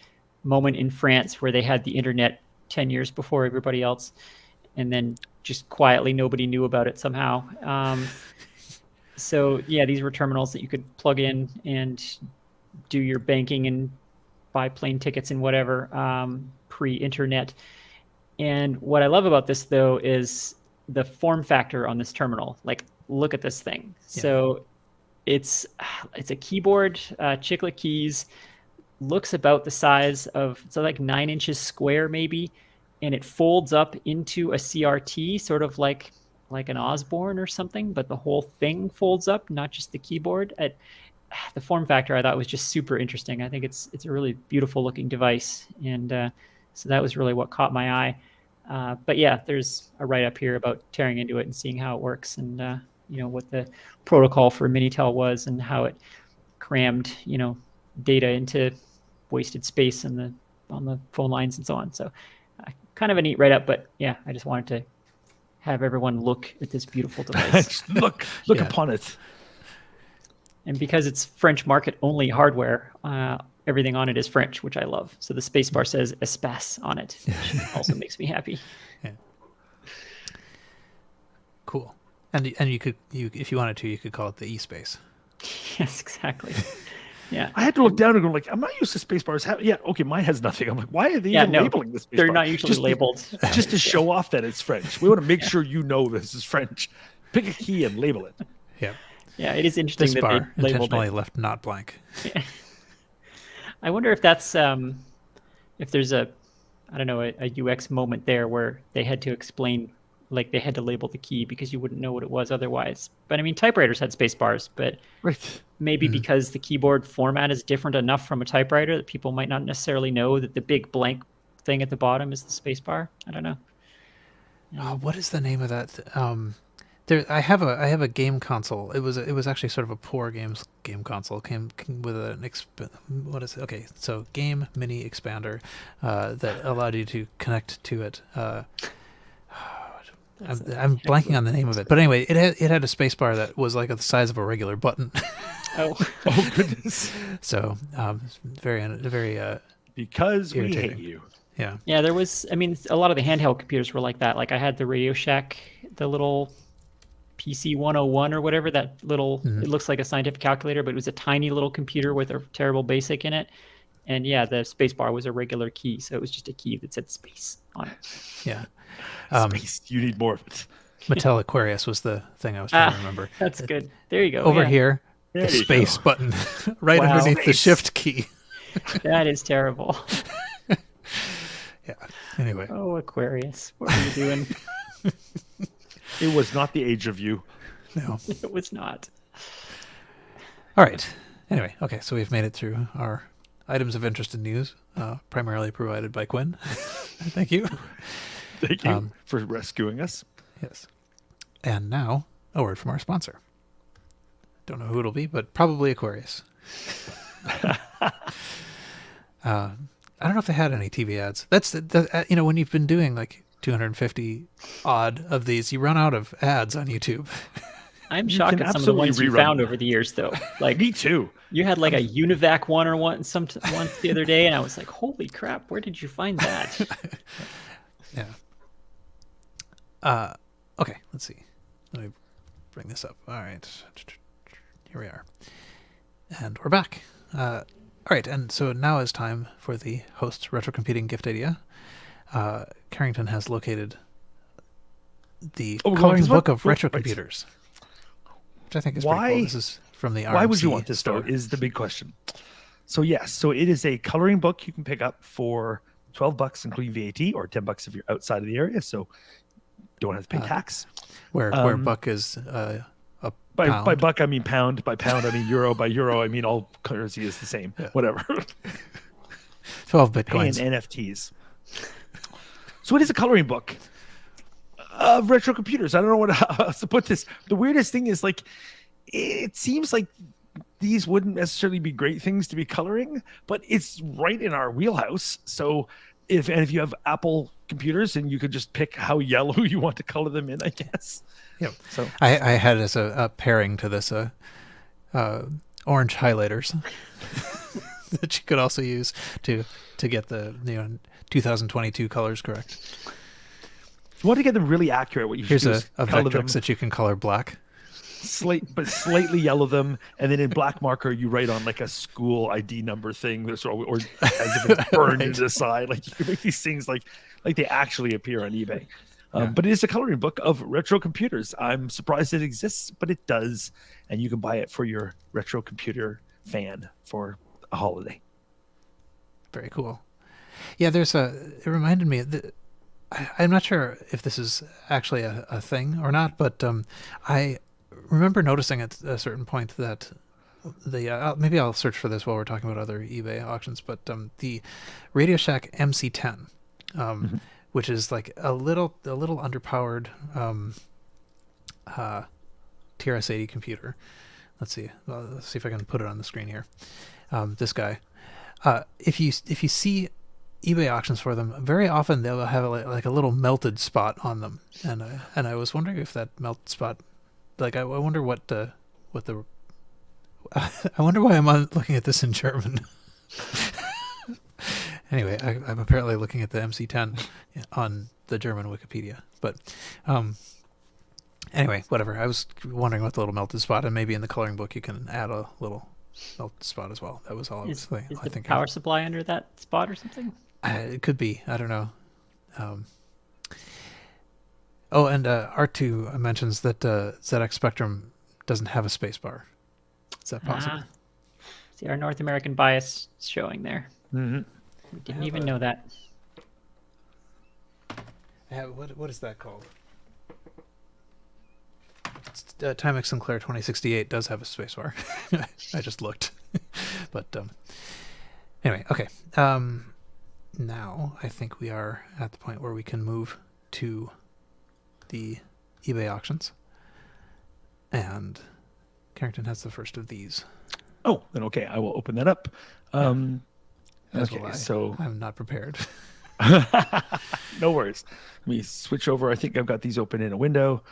moment in France where they had the internet 10 years before everybody else. And then just quietly, nobody knew about it somehow. So yeah, these were terminals that you could plug in and do your banking and buy plane tickets and whatever, pre-internet. And what I love about this, though, is the form factor on this terminal. Like, look at this thing. Yeah. So it's a keyboard, chiclet keys, looks about the size of, so like 9 inches square maybe, and it folds up into a CRT, sort of like an Osborne or something, but the whole thing folds up, not just the keyboard. The form factor I thought was just super interesting. I think it's a really beautiful looking device, and so that was really what caught my eye. But yeah, there's a write-up here about tearing into it and seeing how it works, and what the protocol for Minitail was and how it crammed data into wasted space on the phone lines and so on. So kind of a neat write-up, but yeah, I just wanted to have everyone look at this beautiful device. look upon it. And because it's French market only hardware, everything on it is French, which I love. So the spacebar says espace on it, which also makes me happy. Yeah. Cool. And you could, if you wanted to, you could call it the E-space. Yes, exactly. Yeah. I had to look down and go like, I'm not used to space-bars. Yeah, okay, mine has nothing. I'm like, why are they even labeling this space They're bar? not usually labeled. Just to show off that it's French. We want to make sure this is French. Pick a key and label it. Yeah. Yeah, it is interesting this that bar they labeled intentionally it. left not blank. Yeah. I wonder if that's if there's a UX moment there where they had to explain, like they had to label the key because you wouldn't know what it was otherwise. But I mean, typewriters had space bars, but maybe because the keyboard format is different enough from a typewriter that people might not necessarily know that the big blank thing at the bottom is the space bar. I don't know. Oh, what is the name of that? I have a game console. It was actually sort of a poor game console. Came with what is it? Okay, so game mini expander that allowed you to connect to it. I'm blanking on the name of it, but anyway, it had a space bar that was like the size of a regular button. Oh goodness! So very because irritating. We hate you. Yeah. Yeah, there was. I mean, a lot of the handheld computers were like that. Like I had the Radio Shack, the little PC 101 or whatever. That little. It looks like a scientific calculator, but it was a tiny little computer with a terrible BASIC in it. And yeah, the space bar was a regular key, so it was just a key that said space on it. Yeah. Space. You need more of it. Mattel Aquarius was the thing I was trying to remember. That's good. There you go. Over here, there the space button right underneath the shift key. That is terrible. Yeah. Anyway. Oh, Aquarius. What were you doing? It was not the age of you. No. It was not. All right. Anyway, okay, so we've made it through our items of interest and news, primarily provided by Quinn. Thank you. Thank you for rescuing us. Yes. And now, a word from our sponsor. Don't know who it'll be, but probably Aquarius. I don't know if they had any TV ads. That's when you've been doing like 250 odd of these, you run out of ads on YouTube. I'm shocked at some of the ones you found over the years, though. Like me too. You had like a Univac one or once the other day, and I was like, "Holy crap! Where did you find that?" Yeah. Okay. Let's see. Let me bring this up. All right. Here we are, and we're back. All right, and so now is time for the host's retrocomputing gift idea. Carrington has located the coloring book of retrocomputers, which I think is pretty cool. This is from the RMC Why would you want this, store. though, is the big question. So, yes, so it is a coloring book you can pick up for $12, including VAT, or $10 if you're outside of the area, so you don't have to pay tax. Where buck is a by pound. buck, I mean pound. By pound, I mean euro. By euro, I mean all currency is the same. Yeah. Whatever. 12 bitcoins. Paying NFTs. So it is a coloring book of retro computers. I don't know how else to put this. The weirdest thing is, like, it seems like these wouldn't necessarily be great things to be coloring, but it's right in our wheelhouse. So if you have Apple computers, and you could just pick how yellow you want to color them in, I guess. Yep. So I had as a pairing to this orange highlighters that you could also use to get the 2022 colors correct. If you want to get them really accurate, what you should do is a color Vectrex them that you can color black. slightly yellow them, and then in black marker you write on like a school ID number thing, or as if it's burned into the side. Like you can make these things like they actually appear on eBay. But it is a coloring book of retro computers. I'm surprised it exists, but it does, and you can buy it for your retro computer fan for a holiday. Very cool. Yeah, it reminded me I'm not sure if this is actually a thing or not, but I remember noticing at a certain point that maybe I'll search for this while we're talking about other eBay auctions, but the Radio Shack MC10, which is like a little underpowered TRS-80 computer. Let's see if I can put it on the screen here. This guy. If you see eBay auctions for them, very often they'll have like a little melted spot on them, and I was wondering if that melted spot, like I wonder what the I wonder why I'm looking at this in German. Anyway, I'm apparently looking at the MC10 on the German Wikipedia, but anyway, whatever. I was wondering what the little melted spot, and maybe in the coloring book you can add a little melted spot as well. That was all I was thinking. Is the power supply under that spot or something? It could be. I don't know. And R2 mentions that ZX Spectrum doesn't have a space bar. Is that possible? See, our North American bias showing there. Mm-hmm. We didn't even know that. What is that called? Timex Sinclair 2068 does have a space bar. I just looked. But anyway, okay. Now I think we are at the point where we can move to the eBay auctions. And Carrington has the first of these. Oh, then okay, I will open that up. Okay, so I'm not prepared. No worries. Let me switch over. I think I've got these open in a window.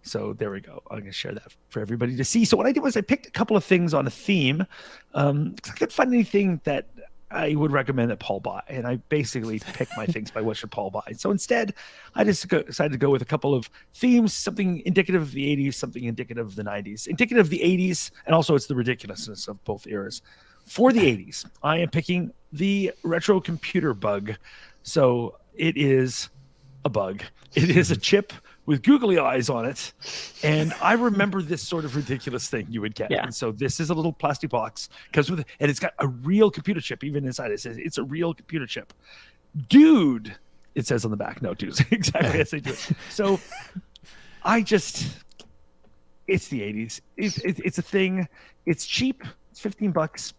So there we go. I'm going to share that for everybody to see. So what I did was I picked a couple of things on a theme. I couldn't find anything that I would recommend that Paul buy. And I basically picked my things by what should Paul buy. So instead, I just decided to go with a couple of themes, something indicative of the 80s, something indicative of the 90s. Indicative of the 80s, and also it's the ridiculousness of both eras. For the 80s, I am picking the retro computer bug. So it is a bug. It is a chip with googly eyes on it. And I remember this sort of ridiculous thing you would get. Yeah. And so this is a little plastic box, and it's got a real computer chip. Even inside it says it's a real computer chip. Dude, it says on the back. No, dude, exactly as they do it. So it's the 80s. It's a thing. It's cheap. It's $15.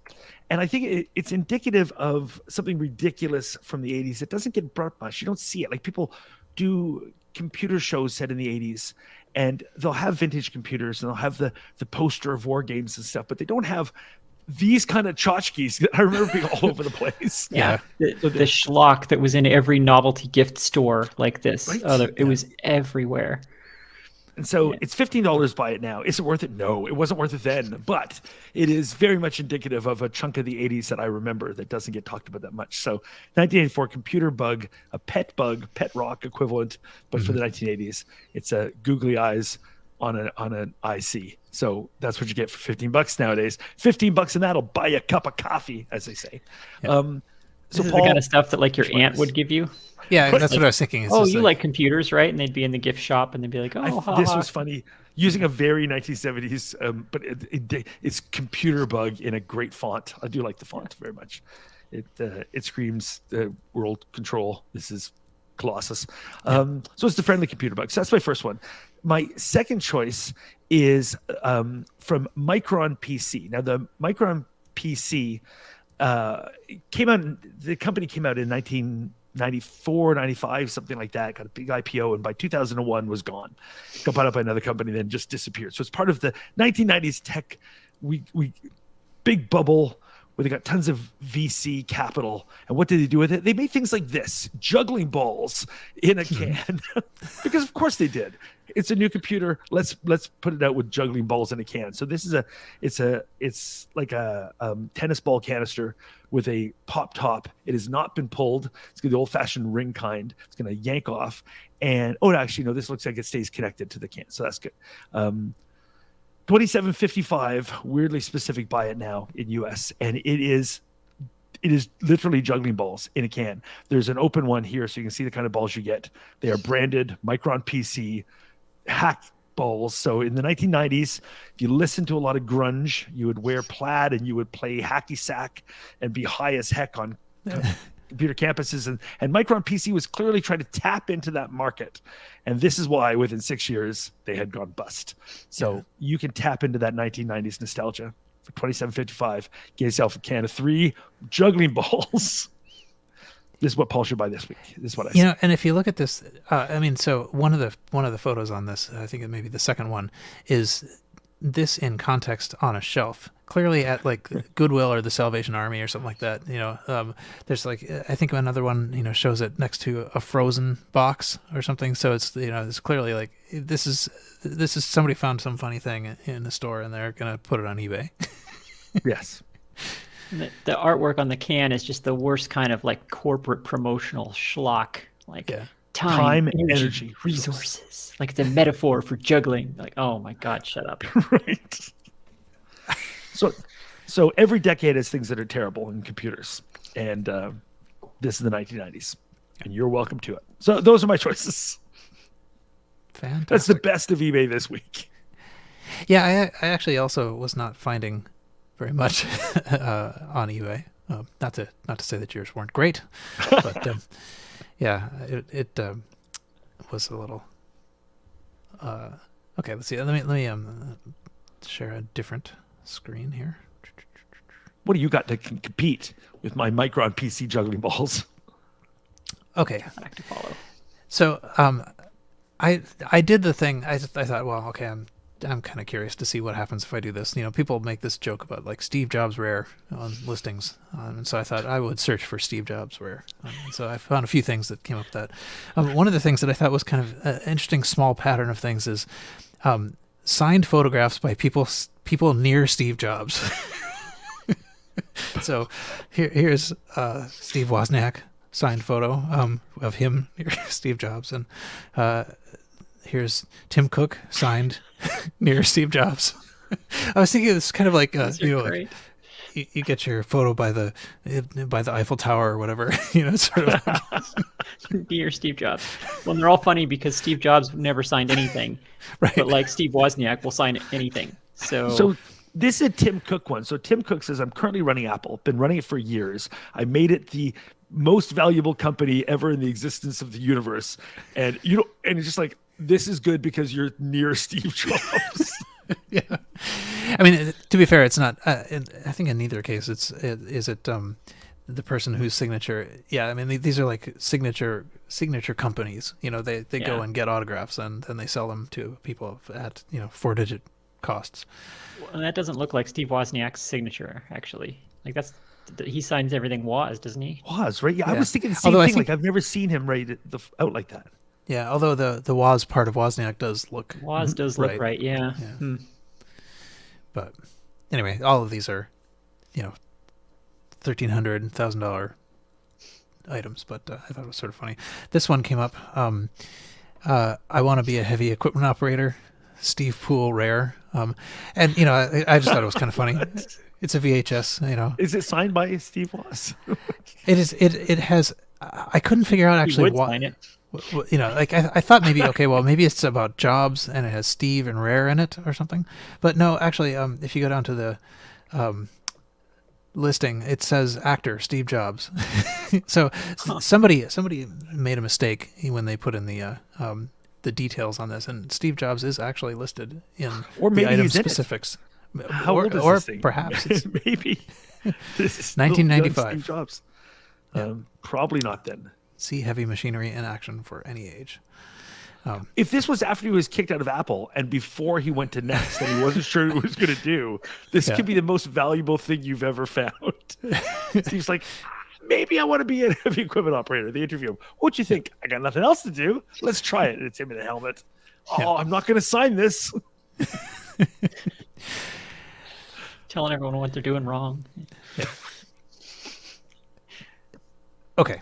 And I think it's indicative of something ridiculous from the 80s. It doesn't get brought much. You don't see it. Like people do computer shows set in the 80s, and they'll have vintage computers, and they'll have the poster of war games and stuff, but they don't have these kind of tchotchkes that I remember being all over the place. Yeah. The schlock that was in every novelty gift store like this. Right? It was everywhere. And so it's $15. Buy it now. Is it worth it? No, it wasn't worth it then. But it is very much indicative of a chunk of the 80s that I remember that doesn't get talked about that much. So 1984 computer bug, a pet rock equivalent, but for the 1980s, it's a googly eyes on an IC. So that's what you get for $15 nowadays. $15 and that'll buy you a cup of coffee, as they say. Yeah. So Paul, the kind of stuff that like your aunt would give you. Yeah, that's what I was thinking. It's you like computers, right? And they'd be in the gift shop, and they'd be like, this was funny. Using a very 1970s, but it's computer bug in a great font. I do like the font very much. It screams world control. This is Colossus. So it's the friendly computer bug. So that's my first one. My second choice is from Micron Pc. Now the Micron Pc came out. The company came out in 1994, 95, something like that. Got a big IPO, and by 2001 was gone. Got bought up by another company, then just disappeared. So it's part of the 1990s tech. We big bubble where they got tons of VC capital. And what did they do with it? They made things like this, juggling balls in a can. Because of course they did. It's a new computer. Let's put it out with juggling balls in a can. So this is it's like a tennis ball canister with a pop top. It has not been pulled. It's the old-fashioned ring kind. It's going to yank off. And actually, no, this looks like it stays connected to the can. So that's good. 2755, weirdly specific buy it now in US, and it is literally juggling balls in a can. There's an open one here so you can see the kind of balls you get. They are branded Micron Pc hack balls. So in the 1990s, if you listen to a lot of grunge, you would wear plaid and you would play hacky sack and be high as heck on computer campuses, and Micron Pc was clearly trying to tap into that market, and this is why within 6 years they had gone bust. So you can tap into that 1990s nostalgia for $27.55. Get yourself a can of 3 juggling balls. This is what Paul should buy this week. This is what I say. And if you look at this, so one of the photos on this, I think it may be the second one, is this in context on a shelf, clearly at like Goodwill or the Salvation Army or something like that. There's like, I think another one, shows it next to a Frozen box or something. So it's, it's clearly like, this is somebody found some funny thing in the store and they're going to put it on eBay. Yes. The artwork on the can is just the worst kind of like corporate promotional schlock. Like time, energy, resources. Like it's a metaphor for juggling. Like, oh my God, shut up. Right. So every decade has things that are terrible in computers, and this is the 1990s, and you're welcome to it. So those are my choices. Fantastic. That's the best of eBay this week. Yeah, I actually also was not finding very much on eBay. Not to say that yours weren't great, but it was a little. Okay, let's see. Let me share a different screen here. What do you got to compete with my Micron Pc juggling balls? Okay. Back to follow. So I did the thing. I thought, well, okay, I'm kind of curious to see what happens if I do this. People make this joke about like Steve Jobs rare on listings, and so I thought I would search for Steve Jobs rare. And so I found a few things that came up with that. One of the things that I thought was kind of an interesting small pattern of things is signed photographs by people near Steve Jobs. So here's Steve Wozniak signed photo of him near Steve Jobs, and here's Tim Cook signed near Steve Jobs. I was thinking it's kind of like like you get your photo by the Eiffel Tower or whatever. Sort of like near Steve Jobs. Well, they're all funny because Steve Jobs never signed anything, right? But like Steve Wozniak will sign anything. So this is a Tim Cook one. So Tim Cook says, I'm currently running Apple, been running it for years. I made it the most valuable company ever in the existence of the universe. And and it's just like, this is good because you're near Steve Jobs. Yeah. I mean, to be fair, it's not, I think in neither case, is it the person whose signature, I mean, these are like signature companies, they go and get autographs and then they sell them to people at, 4-digit costs. Well, that doesn't look like Steve Wozniak's signature, actually. Like he signs everything Woz, doesn't he? Woz, right? Yeah, I was thinking the same thing. Like I've never seen him write it out like that. Yeah, although the Woz part of Wozniak does look Woz does look right, yeah. But anyway, all of these are, $1,300, $1,000 items. But I thought it was sort of funny. This one came up. I want to be a heavy equipment operator. Steve Poole rare. And I just thought it was kind of funny. It's a VHS. Is it signed by Steve Woz? It is. It has. I couldn't figure out actually why. Sign it. Like I thought maybe, okay, well, maybe it's about Jobs and it has Steve and Rare in it or something. But no, actually, if you go down to the listing, it says actor Steve Jobs. So somebody made a mistake when they put in the details on this, and Steve Jobs is actually listed in the item specifics. How old is this thing? Perhaps it's maybe this is 1995. Steve Jobs. Probably not then. See heavy machinery in action for any age. If this was after he was kicked out of Apple and before he went to Next and he wasn't sure what he was going to do, this could be the most valuable thing you've ever found. Seems like, maybe I want to be a heavy equipment operator. They interview him. What do you think? I got nothing else to do. Let's try it. And it's him in a helmet. Oh, I'm not going to sign this. Telling everyone what they're doing wrong. Yeah. Okay.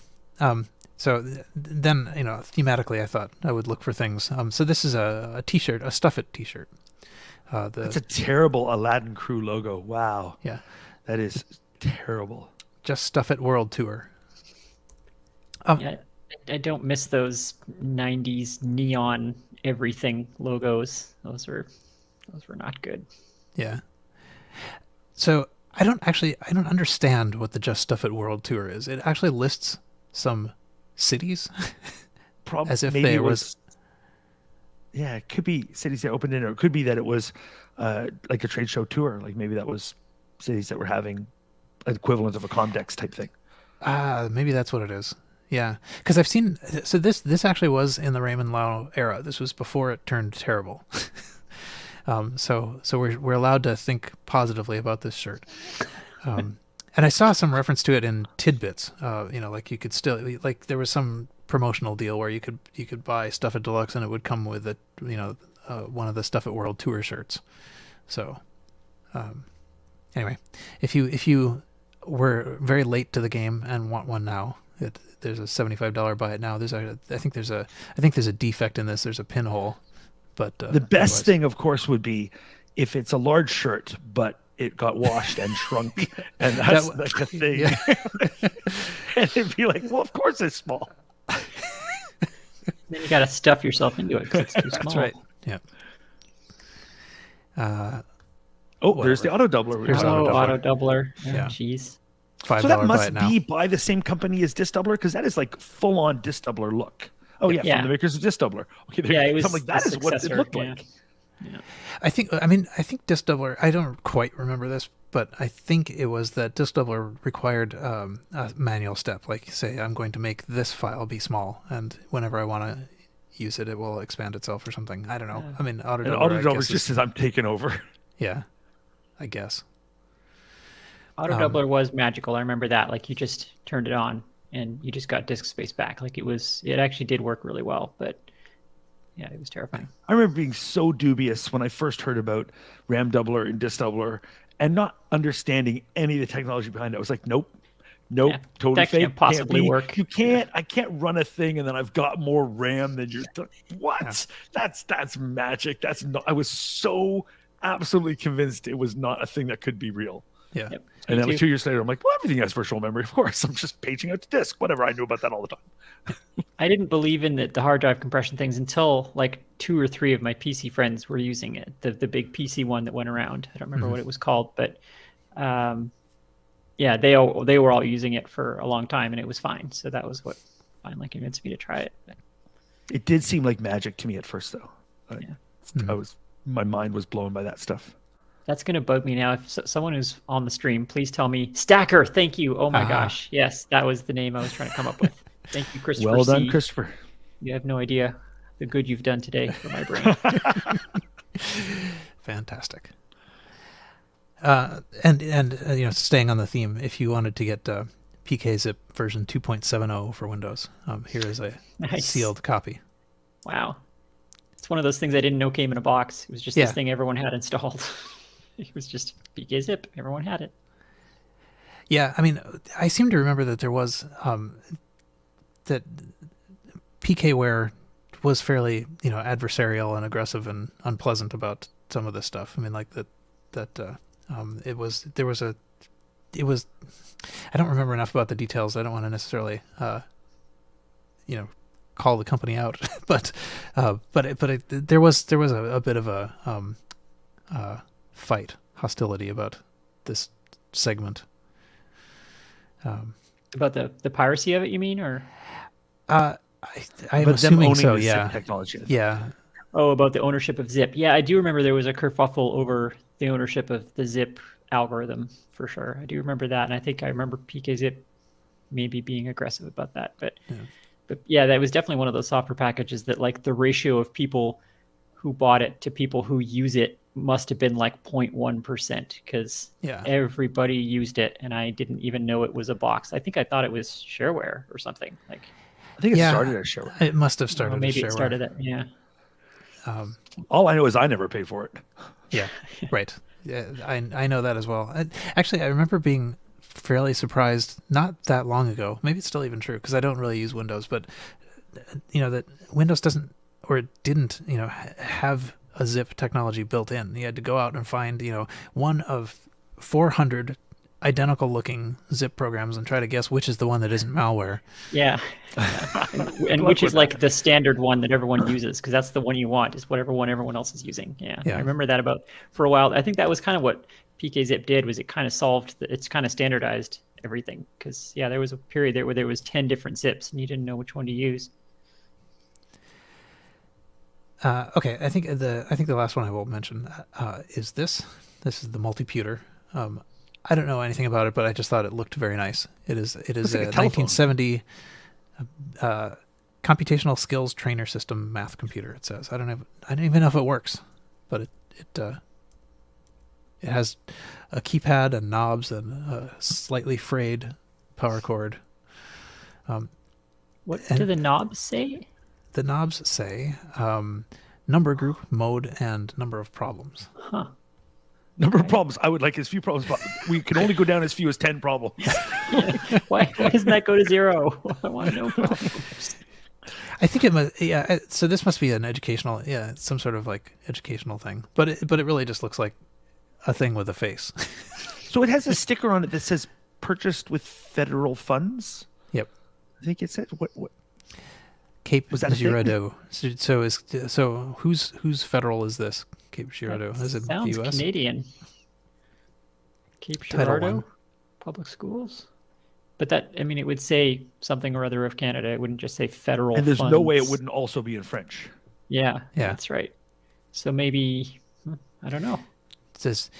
So then, thematically, I thought I would look for things. So this is a T-shirt, a Stuff It T-shirt. That's a terrible Aladdin Crew logo. Wow. Yeah. That is terrible. Just Stuff It World Tour. Yeah, I don't miss those 90s neon everything logos. Those were not good. Yeah. So I don't understand what the Just Stuff It World Tour is. It actually lists some cities as if they was. Yeah, it could be cities that opened in, or it could be that it was like a trade show tour. Like maybe that was cities that were having an equivalent of a Comdex type thing. Maybe that's what it is. Yeah, because I've seen. So this actually was in the Raymond Lau era. This was before it turned terrible. So we're allowed to think positively about this shirt. And I saw some reference to it in tidbits. Like you could still, like there was some promotional deal where you could buy Stuff It Deluxe and it would come with one of the Stuff It World Tour shirts. So anyway, if you were very late to the game and want one now, there's a $75 buy it now. I think there's a defect in this. There's a pinhole. But the best thing, of course, would be if it's a large shirt, but it got washed and shrunk, and that's like a thing. Yeah. And it'd be like, well, of course it's small. Then you got to stuff yourself into it because it's too small. That's right. Yeah. There's the auto doubler. Auto doubler. Yeah. Jeez. $5 so that must buy it be by the same company as Disc Doubler, because that is like full on Disc Doubler look. Oh yeah, from the makers of Disc Doubler. Okay, it was. I'm like, that is what it looked like. Yeah. I think Disc Doubler, I don't quite remember this, but I think it was that Disc Doubler required a manual step. Like, say, I'm going to make this file be small, and whenever I want to use it, it will expand itself or something. I don't know. I mean, Auto Doubler just says I'm taking over. Yeah, I guess. Auto Doubler was magical. I remember that. Like, you just turned it on, and you just got disk space back. Like, it actually did work really well, but yeah, it was terrifying. I remember being so dubious when I first heard about RAM Doubler and Disc Doubler and not understanding any of the technology behind it. I was like, nope, totally that fake. Can't possibly work. I can't run a thing and then I've got more RAM than what? Yeah. That's magic. That's not. I was so absolutely convinced it was not a thing that could be real. Yeah. Yep. And then 2 years later, I'm like, well, everything has virtual memory. Of course, I'm just paging out to disk. Whatever. I knew about that all the time. I didn't believe in the hard drive compression things until like 2 or 3 of my PC friends were using it. The big PC one that went around. I don't remember what it was called, but they were all using it for a long time, and it was fine. So that was what finally convinced me to try it. But it did seem like magic to me at first, though. My mind was blown by that stuff. That's going to bug me now. If someone who's on the stream, please tell me. Stacker, thank you. Oh my gosh. Yes, that was the name I was trying to come up with. Thank you, Christopher. Well done, Christopher. You have no idea the good you've done today for my brain. Fantastic. And staying on the theme, if you wanted to get PKZip version 2.70 for Windows, here is a sealed copy. Wow. It's one of those things I didn't know came in a box. It was just this thing everyone had installed. It was just PKZip. Everyone had it. Yeah, I mean, I seem to remember that there was that PKWare was fairly, adversarial and aggressive and unpleasant about some of this stuff. I mean, like it was. I don't remember enough about the details. I don't want to necessarily, call the company out, but there was a bit of a hostility about this segment. About the piracy of it, you mean, or? I'm assuming so. Yeah. Technology. Yeah. Oh, about the ownership of Zip. Yeah, I do remember there was a kerfuffle over the ownership of the Zip algorithm for sure. I do remember that, and I think I remember PKZip maybe being aggressive about that, but. Yeah. But yeah, that was definitely one of those software packages that like the ratio of people who bought it to people who use it must have been like 0.1% because everybody used it, and I didn't even know it was a box. I think I thought it was shareware or something. Like, I think it started as shareware. It must have started maybe as shareware. It started it. Yeah. All I know is I never paid for it. Yeah, right. Yeah, I know that as well. Actually, I remember being fairly surprised not that long ago. Maybe it's still even true because I don't really use Windows, but that Windows doesn't, or it didn't, have a zip technology built in. You had to go out and find, one of 400 identical looking zip programs and try to guess which is the one that isn't malware. Yeah. and which is like the standard one that everyone uses, because that's the one you want, is whatever one everyone else is using. Yeah. I remember that for a while. I think that was kind of what PKZip did, was it kind of it's kind of standardized everything. Because there was a period there where there was 10 different zips and you didn't know which one to use. Okay, I think the last one I will mention is this. This is the Multiputer. I don't know anything about it, but I just thought it looked very nice. It is like a 1970 computational skills trainer system math computer. It says. I don't even know if it works, but it has a keypad and knobs and a slightly frayed power cord. What do the knobs say? The knobs say number group, mode, and number of problems. Huh. Number of problems. I would like as few problems. We can only go down as few as 10 problems. Why doesn't that go to 0? I want no problems. I think it must. Yeah. So this must be an educational. Yeah, some sort of like educational thing. But it really just looks like a thing with a face. So it has a sticker on it that says "purchased with federal funds." Yep. I think it said what. Cape was that Girardeau. So whose federal is this? Cape Girardeau. Is it the U.S.? Canadian. Cape Girardeau Public Schools. But it would say something or other of Canada. It wouldn't just say federal. And there's funds. no way it wouldn't also be in French. Yeah, that's right. So maybe I don't know. It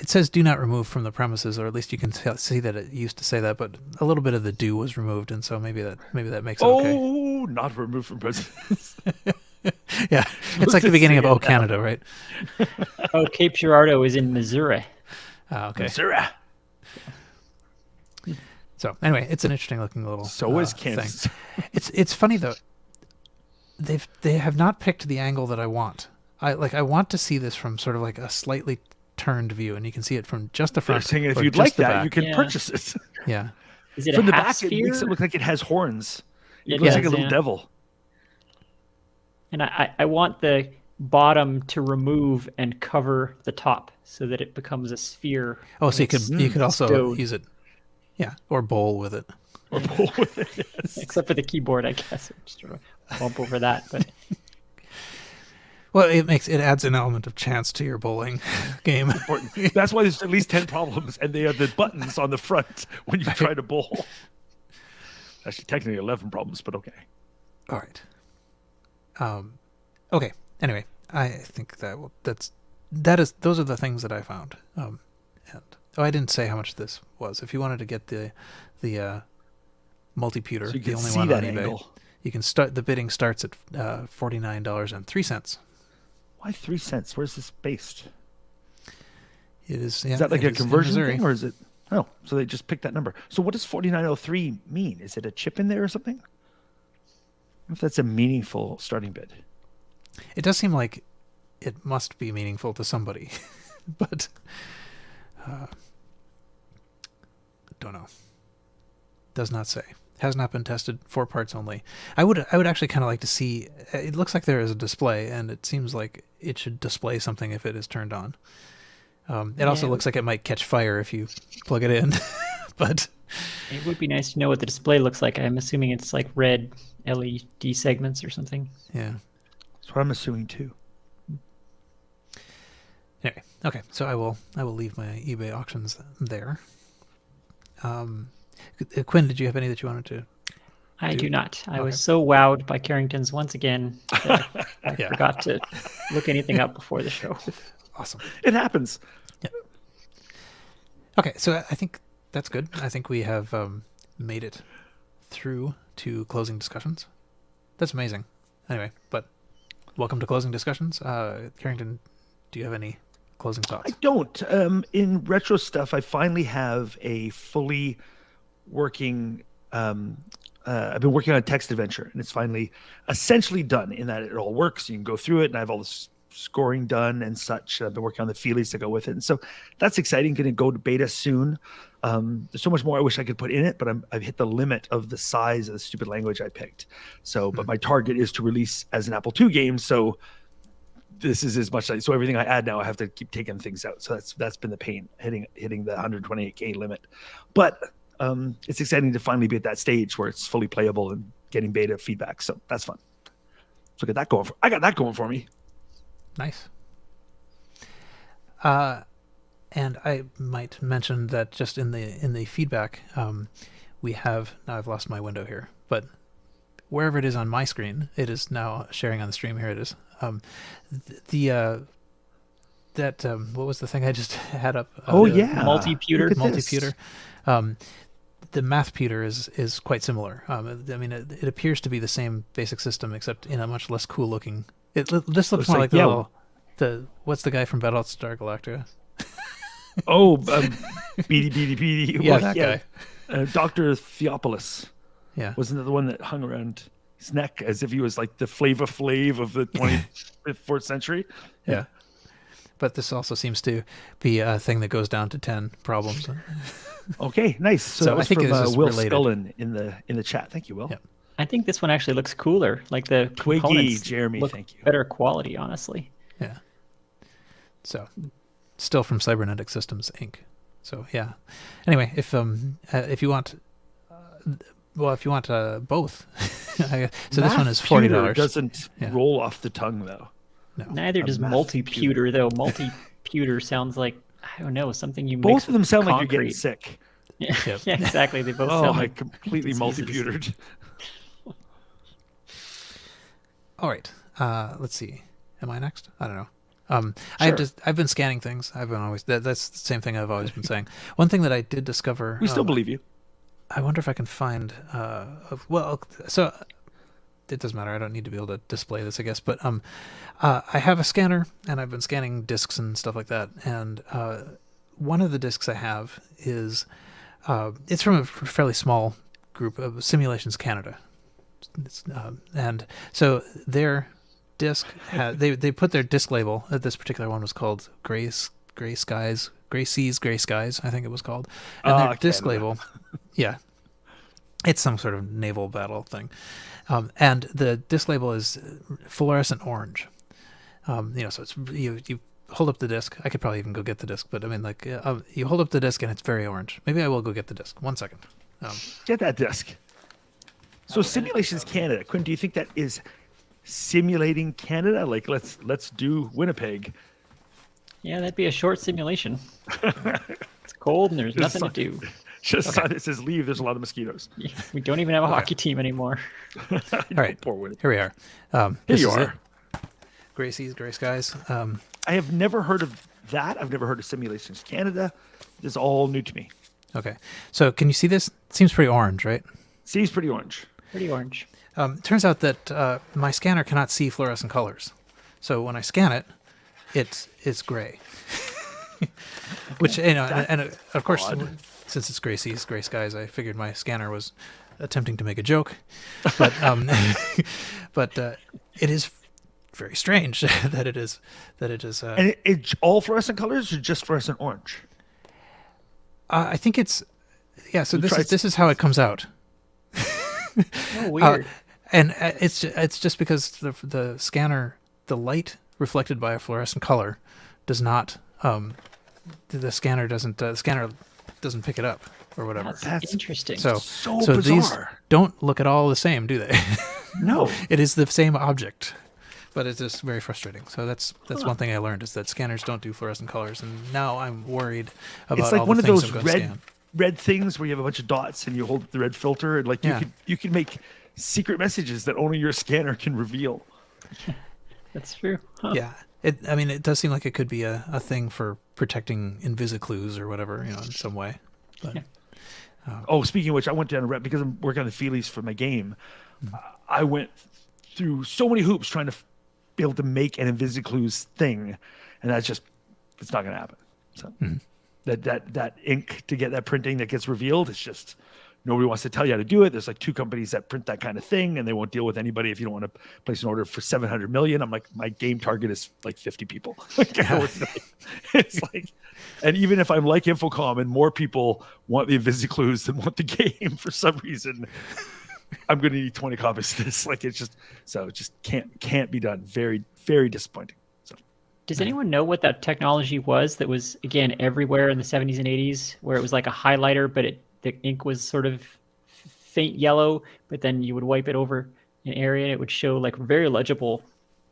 says do not remove from the premises, or at least you can see that it used to say that, but a little bit of the do was removed, and so maybe that makes it okay. Oh, not removed from premises. Yeah, it's like the beginning of Canada, right? Oh, Cape Girardeau is in Missouri. Okay. Missouri. So anyway, it's an interesting looking little. So is Kansas. It's funny though. They have not picked the angle that I want. I want to see this from sort of like a slightly turned view, and you can see it from just the front. They're saying if you'd like that, you can purchase it. Yeah. Is it from a the half back? sphere? It makes it look like it has horns. It It looks does, like a little devil. And I want the bottom to remove and cover the top so that it becomes a sphere. Oh, so you could also stowed. use it, or bowl with it. Or bowl with it. Yes. Except for the keyboard, I guess. Just sort of bump over that, but. Well, it adds an element of chance to your bowling game. That's why there's at least 10 problems, and they are the buttons on the front when you try to bowl. Actually, technically 11 problems, but okay. All right. Okay. Anyway, I think those are the things that I found. And I didn't say how much this was. If you wanted to get the Multiputer, so the only one on eBay, you can start. The bidding starts at $49.03. Why 3 cents? Where's this based? It is. Is that like a conversion thing, or is it? Oh, so they just picked that number. So what does 4903 mean? Is it a chip in there or something? I wonder if that's a meaningful starting bid. It does seem like it must be meaningful to somebody, but don't know. Does not say. Has not been tested. 4 parts only. I would actually kind of like to see. It looks like there is a display, and it seems like it should display something if it is turned on. It also looks like it might catch fire if you plug it in, but it would be nice to know what the display looks like. I'm assuming it's like red LED segments or something. Yeah, that's what I'm assuming too. Anyway, okay, so I will leave my eBay auctions there. Quinn, did you have any that you wanted to? I do not. I was so wowed by Carrington's once again that I forgot to look anything up before the show. Awesome. It happens. Yeah. Okay, so I think that's good. I think we have made it through to closing discussions. That's amazing. Anyway, but welcome to closing discussions. Carrington, do you have any closing thoughts? I don't. In retro stuff, I finally have a fully working. I've been working on a text adventure, and it's finally essentially done in that it all works. You can go through it, and I have all the scoring done and such. I've been working on the feelies to go with it, and so that's exciting. Going to go to beta soon. There's so much more I wish I could put in it, but I've hit the limit of the size of the stupid language I picked. So, but my target is to release as an Apple II game. So this is as much. So everything I add now, I have to keep taking things out. So that's been the pain, hitting the 128K limit. But it's exciting to finally be at that stage where it's fully playable and getting beta feedback. So that's fun. So I got that going for me. Nice. And I might mention that just in the feedback, we have, now I've lost my window here, but wherever it is on my screen, it is now sharing on the stream. Here it is. What was the thing I just had up? Multiputer. The Mathputer is quite similar. I mean, it appears to be the same basic system, except in a much less cool looking. This looks more like what's the guy from Battlestar Galactica? Oh, BD. Yeah, that guy. Dr. Theopolis. Yeah. Wasn't it the one that hung around his neck as if he was like the Flava Flav of the 24th century? Yeah. But this also seems to be a thing that goes down to 10 problems. Okay, nice. So I think from, this is Will related. Scullin in the chat. Thank you, Will. Yep. I think this one actually looks cooler. Like the Twiggy, components Jeremy, look thank you. better quality, honestly. Yeah. So, still from Cybernetic Systems Inc. So yeah. Anyway, if you want, both. So this one is $40. Doesn't roll off the tongue though. No. Neither does Multiputer, though. Multiputer sounds like, I don't know, something you mix Both of them with sound like concrete. you're getting sick. Yeah, Yep. yeah, exactly. They both Oh, sound I like completely diseases. multiputered. All right. Let's see. Am I next? I don't know. Sure. I've been scanning things. That's the same thing I've always been saying. One thing that I did discover. We still believe you. I wonder if I can find. So it doesn't matter. I don't need to be able to display this, I guess. But I have a scanner, and I've been scanning disks and stuff like that. And one of the disks I have is it's from a fairly small group of Simulations Canada, and so their disk they put their disk label. This particular one was called Gray Seas, Gray Skies, I think it was called. And their disk Canada. label, yeah, it's some sort of naval battle thing. And the disk label is fluorescent orange. So it's you hold up the disk. I could probably even go get the disk, but I mean, you hold up the disk and it's very orange. Maybe I will go get the disk. 1 second. Get that disc. So Simulations Canada, Quinn, do you think that is simulating Canada? Like let's do Winnipeg. Yeah, that'd be a short simulation. It's cold and there's nothing to do. Just sign it says leave. There's a lot of mosquitoes. Yeah, we don't even have a hockey team anymore. All right, Poor Winnipeg. here we are. Here This you is are. it. Gray Seas, Gray Skies. I have never heard of that. I've never heard of Simulations Canada. This is all new to me. Okay, so can you see this? It seems pretty orange, right? Seems pretty orange. Pretty orange. Turns out that my scanner cannot see fluorescent colors, so when I scan it, it's gray. Which and of course, odd. since it's Gray Seas, Gray Skies, I figured my scanner was attempting to make a joke, but but it is very strange that it is. And it's all fluorescent colors or just fluorescent orange? I think it's So You tried this is how it comes out. Oh, weird. And it's just because the scanner, the light reflected by a fluorescent color, does not. The scanner doesn't pick it up or whatever. That's interesting. So bizarre. these don't look at all the same, do they? No. It is the same object, but it's just very frustrating. So that's one thing I learned is that scanners don't do fluorescent colors, and now I'm worried about It's like all one the of things those I'm going to scan. red things where you have a bunch of dots and you hold the red filter and you could make secret messages that only your scanner can reveal. That's true. Huh. Yeah. It does seem like it could be a thing for protecting invisiclues or whatever, in some way. But, Oh, speaking of which, I went down a rep because I'm working on the feelies for my game. I went through so many hoops trying to be able to make an Invisiclues thing, and that's just, it's not going to happen. So that ink to get that printing that gets revealed, it's just, nobody wants to tell you how to do it. There's like 2 companies that print that kind of thing, and they won't deal with anybody if you don't want to place an order for 700 million. I'm like, my game target is like 50 people. It's like, and even if I'm like Infocom and more people want the Invisiclues than want the game for some reason, I'm going to need 20 copies of this. Like, it's just, so it just can't be done. Very, very disappointing. So, does anyone know what that technology was that was, again, everywhere in the 70s and 80s, where it was like a highlighter, but the ink was sort of faint yellow, but then you would wipe it over an area and it would show like very legible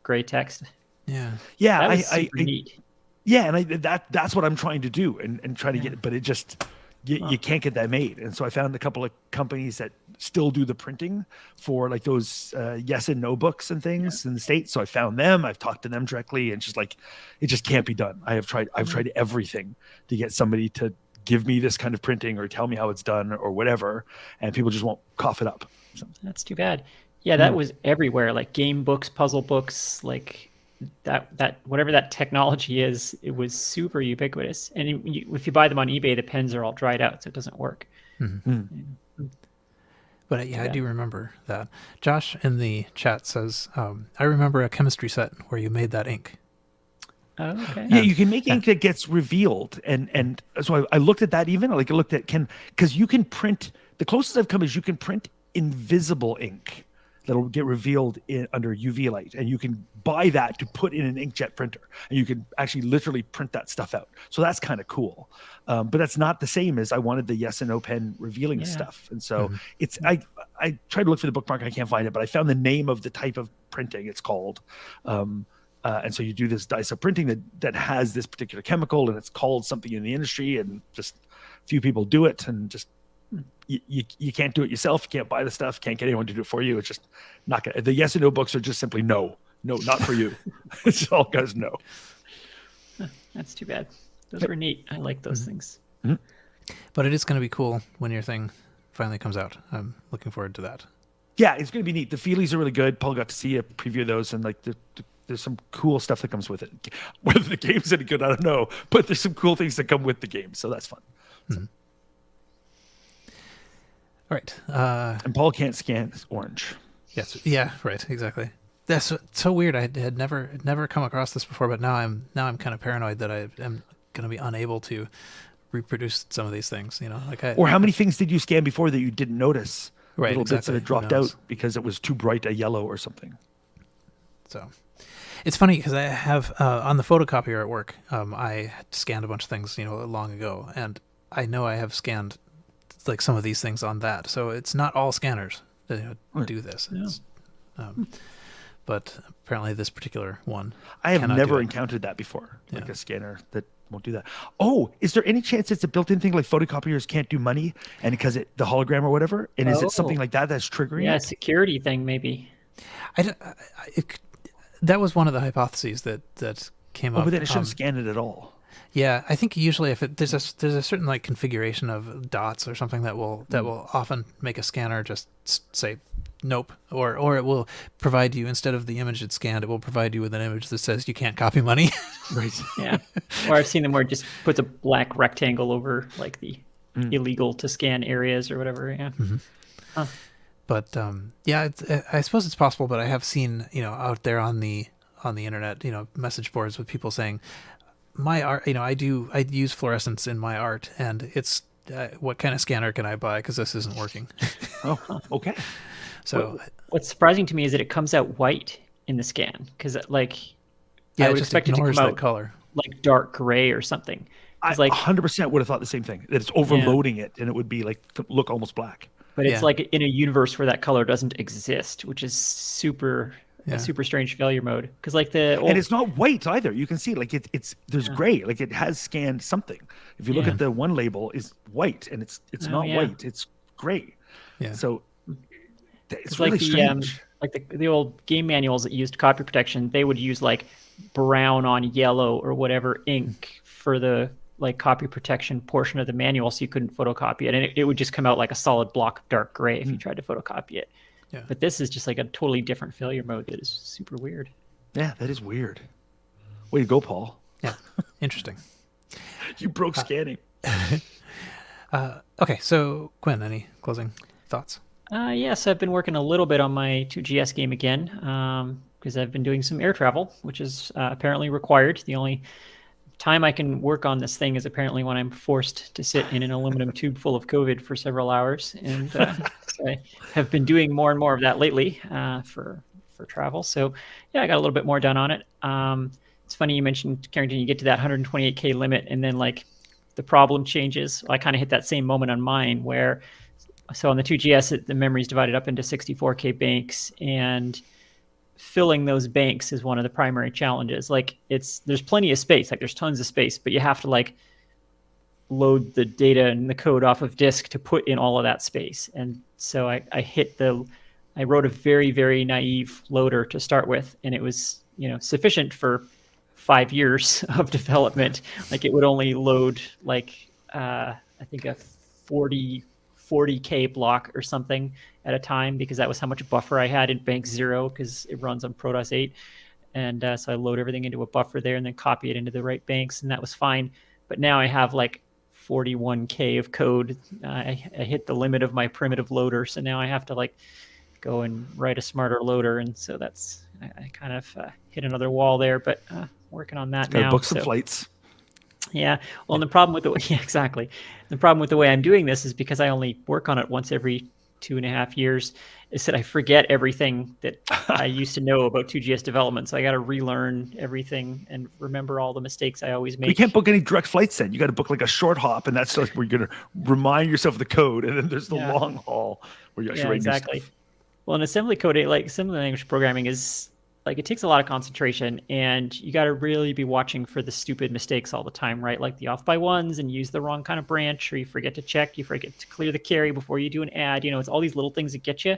gray text? Yeah, that was super neat. Yeah, and that's what I'm trying to do and try to get it, but it just, you can't get that made. And so I found a couple of companies that still do the printing for like those yes and no books and things in the States. So I found them, I've talked to them directly, and just like, it just can't be done. I've tried everything to get somebody to give me this kind of printing or tell me how it's done or whatever, and people just won't cough it up. So. That's too bad. Yeah, that was everywhere, like game books, puzzle books, like that whatever that technology is, it was super ubiquitous. And if you buy them on eBay, the pens are all dried out, so it doesn't work. But yeah, I do remember that. Josh in the chat says, I remember a chemistry set where you made that ink. Oh, okay. Yeah, you can make ink that gets revealed, and so I looked at that. Even like I looked at because you can print. The closest I've come is you can print invisible ink that'll get revealed under UV light, and you can buy that to put in an inkjet printer, and you can actually literally print that stuff out. So that's kind of cool, but that's not the same as I wanted the yes and no pen revealing stuff. And so it's I tried to look for the bookmark, I can't find it, but I found the name of the type of printing it's called. And so you do this dye printing that has this particular chemical, and it's called something in the industry, and just few people do it, and just you can't do it yourself. You can't buy the stuff. Can't get anyone to do it for you. It's just not gonna. The yes and no books are just simply no, not for you. It's all guys no. That's too bad. Those were neat. I like those things. But it is going to be cool when your thing finally comes out. I'm looking forward to that. Yeah, it's going to be neat. The feelies are really good. Paul got to see a preview of those, and like there's some cool stuff that comes with it. Whether the game's any good, I don't know, but there's some cool things that come with the game, so that's fun. So. All right. And Paul can't scan orange. Yes. Yeah. Right. Exactly. That's so weird. I had never come across this before, but now I'm kind of paranoid that I am going to be unable to reproduce some of these things. You know, like or how many things did you scan before that you didn't notice? Right. Little exactly. bits that had dropped out because it was too bright a yellow or something. So. It's funny because I have on the photocopier at work, I scanned a bunch of things, long ago, and I know I have scanned like some of these things on that. So it's not all scanners that do this. Yeah. But apparently this particular one, I have never encountered that before, like a scanner that won't do that. Oh, is there any chance it's a built-in thing like photocopiers can't do money, and because the hologram or whatever? And is it something like that that's triggering? Yeah, security thing maybe. That was one of the hypotheses that came up. But then it shouldn't scan it at all. Yeah, I think usually if there's a certain like configuration of dots or something that will often make a scanner just say nope, or it will provide you, instead of the image it's scanned, it will provide you with an image that says you can't copy money. Right. Yeah. Or I've seen them where it just puts a black rectangle over like the illegal to scan areas or whatever. Yeah. Mm-hmm. Huh. But yeah, I suppose it's possible. But I have seen out there on the internet message boards with people saying my art. I use fluorescence in my art, and it's what kind of scanner can I buy because this isn't working. Oh, okay. So what's surprising to me is that it comes out white in the scan, because I would expect it to come out color like dark gray or something. I 100% would have thought the same thing, that it's overloading it and it would be look almost black. But it's like in a universe where that color doesn't exist, which is a super strange failure mode. Because and it's not white either. You can see there's gray, like it has scanned something. If you look at the one label, is white, and it's not white, it's gray. Yeah. So it's like really strange. The old game manuals that used copy protection, they would use like brown on yellow or whatever ink for the like copy protection portion of the manual, so you couldn't photocopy it, and it would just come out like a solid block of dark gray if you tried to photocopy it. Yeah. But this is just like a totally different failure mode that is super weird. Yeah, that is weird. Way to go, Paul. Yeah, interesting. You broke scanning. Okay, so Quinn, any closing thoughts? Yes, I've been working a little bit on my 2GS game again, because I've been doing some air travel, which is apparently required. The only time I can work on this thing is apparently when I'm forced to sit in an aluminum tube full of COVID for several hours, and so I have been doing more and more of that lately for travel. So yeah, I got a little bit more done on it. It's funny you mentioned, Carrington, you get to that 128K limit, and then like the problem changes. I kind of hit that same moment on mine where, so on the 2GS, the memory is divided up into 64K banks, and filling those banks is one of the primary challenges. Like there's plenty of space, like there's tons of space, but you have to like load the data and the code off of disk to put in all of that space. And so I wrote a very, very naive loader to start with, and it was, sufficient for 5 years of development. Like it would only load like, I think a 40K block or something at a time, because that was how much buffer I had in bank 0, because it runs on ProDOS 8. And so I load everything into a buffer there and then copy it into the right banks, and that was fine. But now I have like 41K of code. I hit the limit of my primitive loader, so now I have to like go and write a smarter loader, and so I kind of hit another wall there, but working on that now. Book some flights. Yeah. Well, and the problem with exactly. The problem with the way I'm doing this is because I only work on it once every 2.5 years, is that I forget everything that I used to know about 2GS development. So I got to relearn everything and remember all the mistakes I always make. You can't book any direct flights then. You got to book like a short hop, and that's like where you're going to remind yourself of the code. And then there's the long haul where you actually write new stuff. Well, in assembly code, like assembly language programming is like, it takes a lot of concentration, and you got to really be watching for the stupid mistakes all the time, right? Like the off by ones and use the wrong kind of branch, or you forget to check, you forget to clear the carry before you do an add. It's all these little things that get you.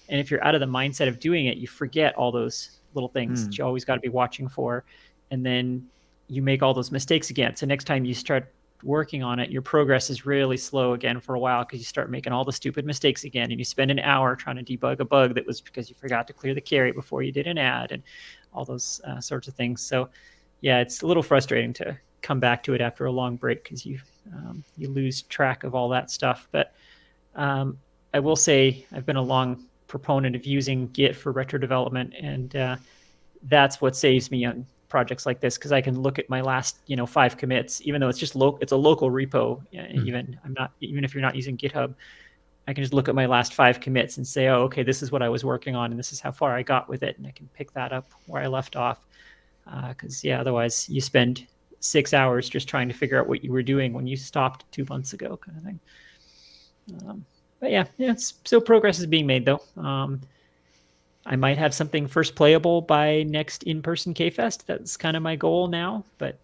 And if you're out of the mindset of doing it, you forget all those little things that you always got to be watching for. And then you make all those mistakes again. So next time you start working on it, your progress is really slow again for a while, because you start making all the stupid mistakes again, and you spend an hour trying to debug a bug that was because you forgot to clear the carry before you did an add, and all those sorts of things. So yeah, it's a little frustrating to come back to it after a long break, because you lose track of all that stuff. But I will say I've been a long proponent of using Git for retro development, and that's what saves me on projects like this, because I can look at my last 5 commits, even though it's just it's a local repo. Even if you're not using GitHub, I can just look at my last 5 commits and say, oh, okay, this is what I was working on, and this is how far I got with it, and I can pick that up where I left off. Because otherwise you spend 6 hours just trying to figure out what you were doing when you stopped 2 months ago, kind of thing. But still progress is being made though. I might have something first playable by next in-person K-Fest. That's kind of my goal now, but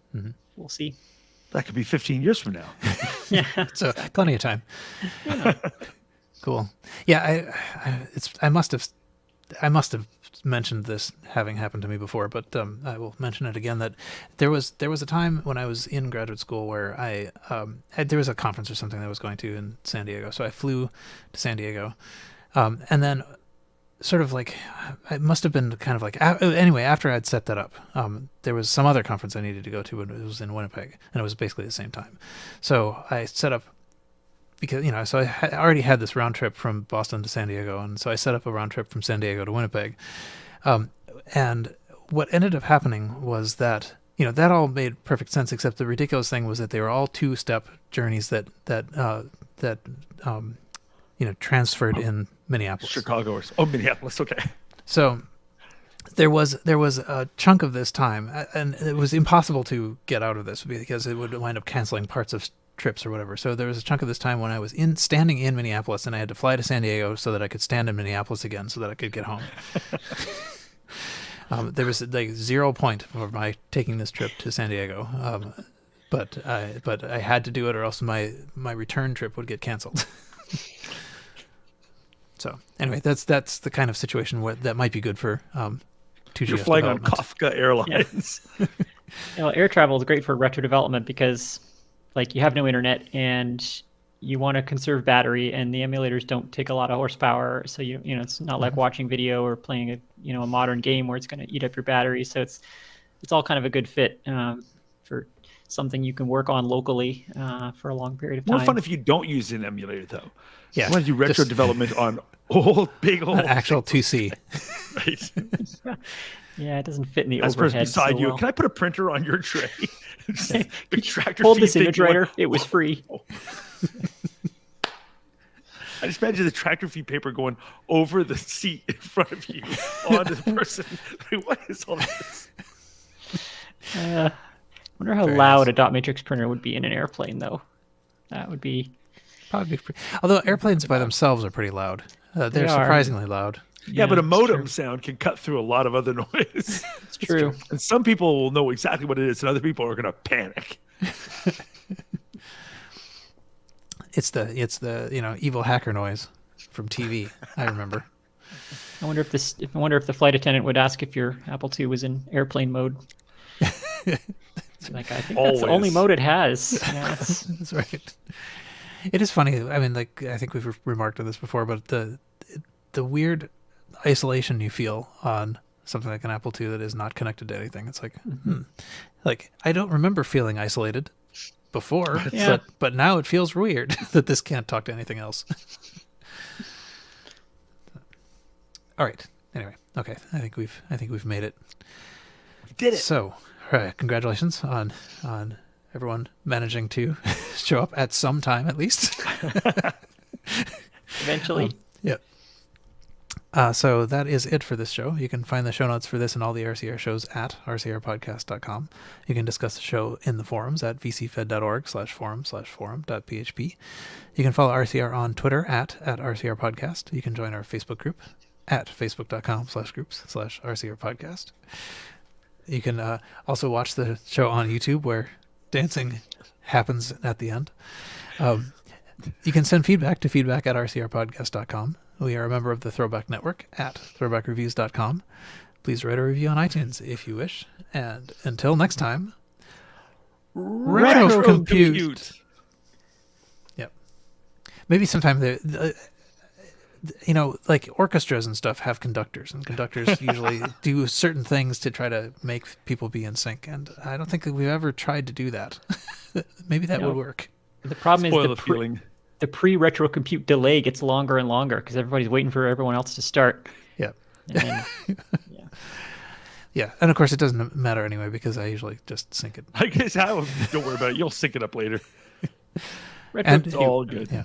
we'll see. That could be 15 years from now. Yeah, so plenty of time. Yeah. Cool. Yeah, I must have mentioned this having happened to me before, but I will mention it again. That there was a time when I was in graduate school where there was a conference or something that I was going to in San Diego, so I flew to San Diego, and then sort of like, it must have been kind of like, anyway, after I'd set that up, there was some other conference I needed to go to, and it was in Winnipeg, and it was basically the same time. So I set up, because, so I already had this round trip from Boston to San Diego, and so I set up a round trip from San Diego to Winnipeg. And what ended up happening was that, that all made perfect sense, except the ridiculous thing was that they were all 2-step journeys that transferred in Minneapolis. Chicago Minneapolis, okay. So there was a chunk of this time, and it was impossible to get out of this because it would wind up canceling parts of trips or whatever. So there was a chunk of this time when I was standing in Minneapolis, and I had to fly to San Diego so that I could stand in Minneapolis again so that I could get home. There was like 0 point for my taking this trip to San Diego. But I had to do it, or else my return trip would get canceled. So anyway, that's the kind of situation that might be good for 2GS. You're flying on Kafka Airlines. Yeah. Air travel is great for retro development because like you have no internet and you want to conserve battery, and the emulators don't take a lot of horsepower, so you know it's not like watching video or playing a modern game where it's going to eat up your battery. So it's all kind of a good fit for something you can work on locally for a long period of time. More fun if you don't use an emulator, though. Yeah, You want to do retro development on big old actual 2C. Right. Yeah, it doesn't fit in the As person overhead. beside so you, well. can I put a printer on your tray? Extractor Hold feed this thing, you Disintegrator. want- It was free. I just imagine the tractor feed paper going over the seat in front of you onto the person. Like, what is all this? Wonder how Very loud nice. a dot matrix printer would be in an airplane, though. That would be. Probably pretty, although airplanes by themselves are pretty loud. They're They are. surprisingly loud. Yeah, but a it's modem true. sound can cut through a lot of other noise. It's true. And some people will know exactly what it is, and other people are going to panic. It's the evil hacker noise from TV. I remember. I wonder if the flight attendant would ask if your Apple II was in airplane mode. Like, I think that's the only Always. mode it has. Yeah, That's right. It is funny. I mean, like I think we've remarked on this before, but the weird isolation you feel on something like an Apple II that is not connected to anything. It's like, like I don't remember feeling isolated before, Yeah. but now it feels weird that this can't talk to anything else. All right. Anyway, okay. I think we've made it. Did it. So, all right, congratulations on everyone managing to show up at some time at least. eventually. Yep. So that is it for this show. You can find the show notes for this and all the RCR shows at rcrpodcast.com. You can discuss the show in the forums at vcfed.org/forum/forum.php. You can follow RCR on Twitter at RCRpodcast. You can join our Facebook group at facebook.com/groups/RCRpodcast. You can also watch the show on YouTube where dancing happens at the end. You can send feedback to feedback@rcrpodcast.com. We are a member of the Throwback Network at throwbackreviews.com. Please write a review on iTunes if you wish. And until next time, Retrocompute. Yep. Maybe sometime like orchestras and stuff have conductors, and conductors usually do certain things to try to make people be in sync. And I don't think that we've ever tried to do that. Maybe that No. would work. The problem Spoil is the feeling. the pre-retrocompute delay gets longer and longer because everybody's waiting for everyone else to start. Yeah. And then, Yeah. And of course, it doesn't matter anyway because I usually just sync it. I guess don't worry about it. You'll sync it up later. And It's all good. Yeah.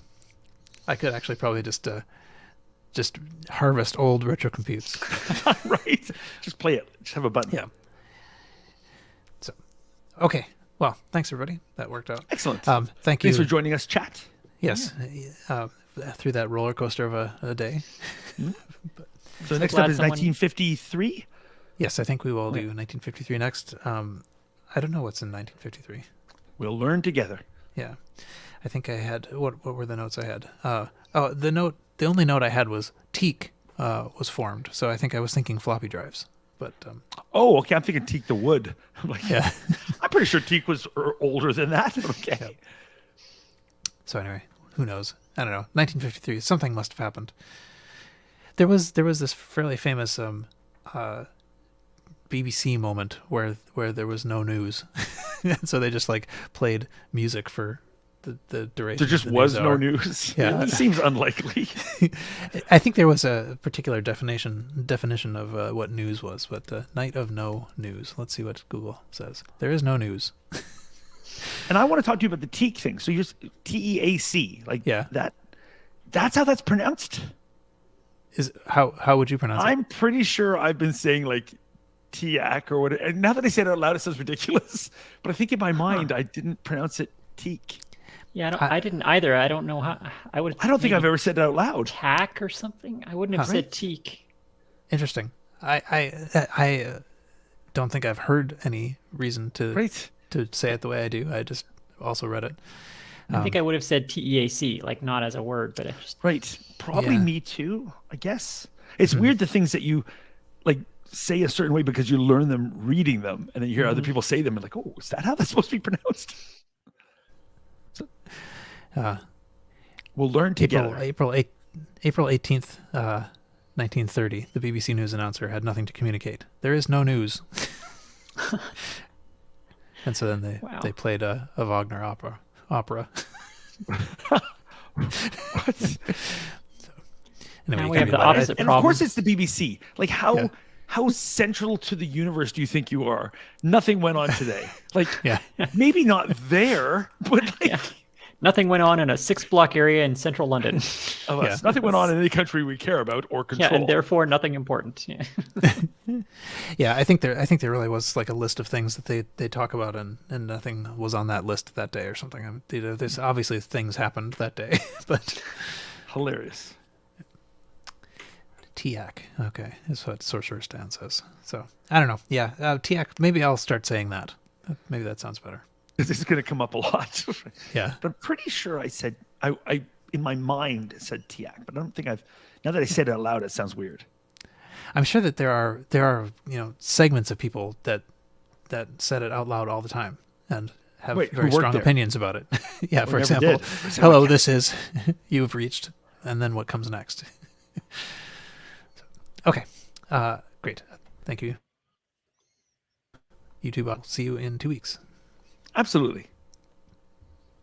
I could actually probably just harvest old retrocomputes. Right? Just play it. Just have a button. Yeah. So, okay. Well, thanks everybody. That worked out. Excellent. Thank you. Thanks for joining us, chat. Yes. Through that roller coaster of a day. So next glad up is someone- 1953. Yes, I think we will do 1953 next. I don't know what's in 1953. We'll learn together. Yeah. I think I had what were the notes I had? The only note I had was teak was formed. So I think I was thinking floppy drives. But Oh, okay. I'm thinking Teak the Wood. I'm like, yeah. I'm pretty sure Teak was older than that. Okay. So anyway, who knows? I don't know. 1953. Something must have happened. There was this fairly famous BBC moment where there was no news, and so they just like played music for the duration. There just of the was news no hour. news. Yeah. It seems unlikely. I think there was a particular definition of what news was, but night of no news. Let's see what Google says. There is no news. And I want to talk to you about the Teak thing. So you just TEAC, like Yeah. that's how that's pronounced. Is how would you pronounce it? I'm pretty sure I've been saying like Tiak or whatever. And now that I say it out loud, it sounds ridiculous. But I think in my mind, I didn't pronounce it Teak. yeah, I didn't either. I don't know how. I would. I don't think I've ever said it out loud. tack or something. I wouldn't have Huh. said teak. Interesting. I don't think I've heard any reason to Right. say it the way I do. I just also read it. I think I would have said TEAC, like not as a word, but it just Right. Probably Yeah. me too, I guess. It's weird the things that you like say a certain way because you learn them reading them and then you hear other people say them and like, oh, is that how that's supposed to be pronounced? We'll learn together. April 18th, 1930. The BBC News announcer had nothing to communicate. There is no news. And so then they played a Wagner opera. What? Now we have the opposite and problem. of course it's the BBC. Like how central to the universe do you think you are? Nothing went on today. Like maybe not there, but like nothing went on in a 6-block area in central London. of us. Nothing went on in any country we care about or control. Yeah, and therefore nothing important. Yeah. Yeah, I think there really was like a list of things that they talk about, and nothing was on that list that day or something. There's obviously things happened that day, but hilarious. TIAC, okay, is what Sorcerer Stan says. So I don't know. Yeah, TIAC. Maybe I'll start saying that. Maybe that sounds better. This is going to come up a lot. Yeah, but I'm pretty sure I said I in my mind said TIAC, but I don't think I've. Now that I said it out loud, it sounds weird. I'm sure that there are segments of people that said it out loud all the time and have very strong opinions about it. Yeah, for example, hello, this is you've reached, and then what comes next. Okay, great. Thank you. YouTube, I'll see you in 2 weeks. Absolutely.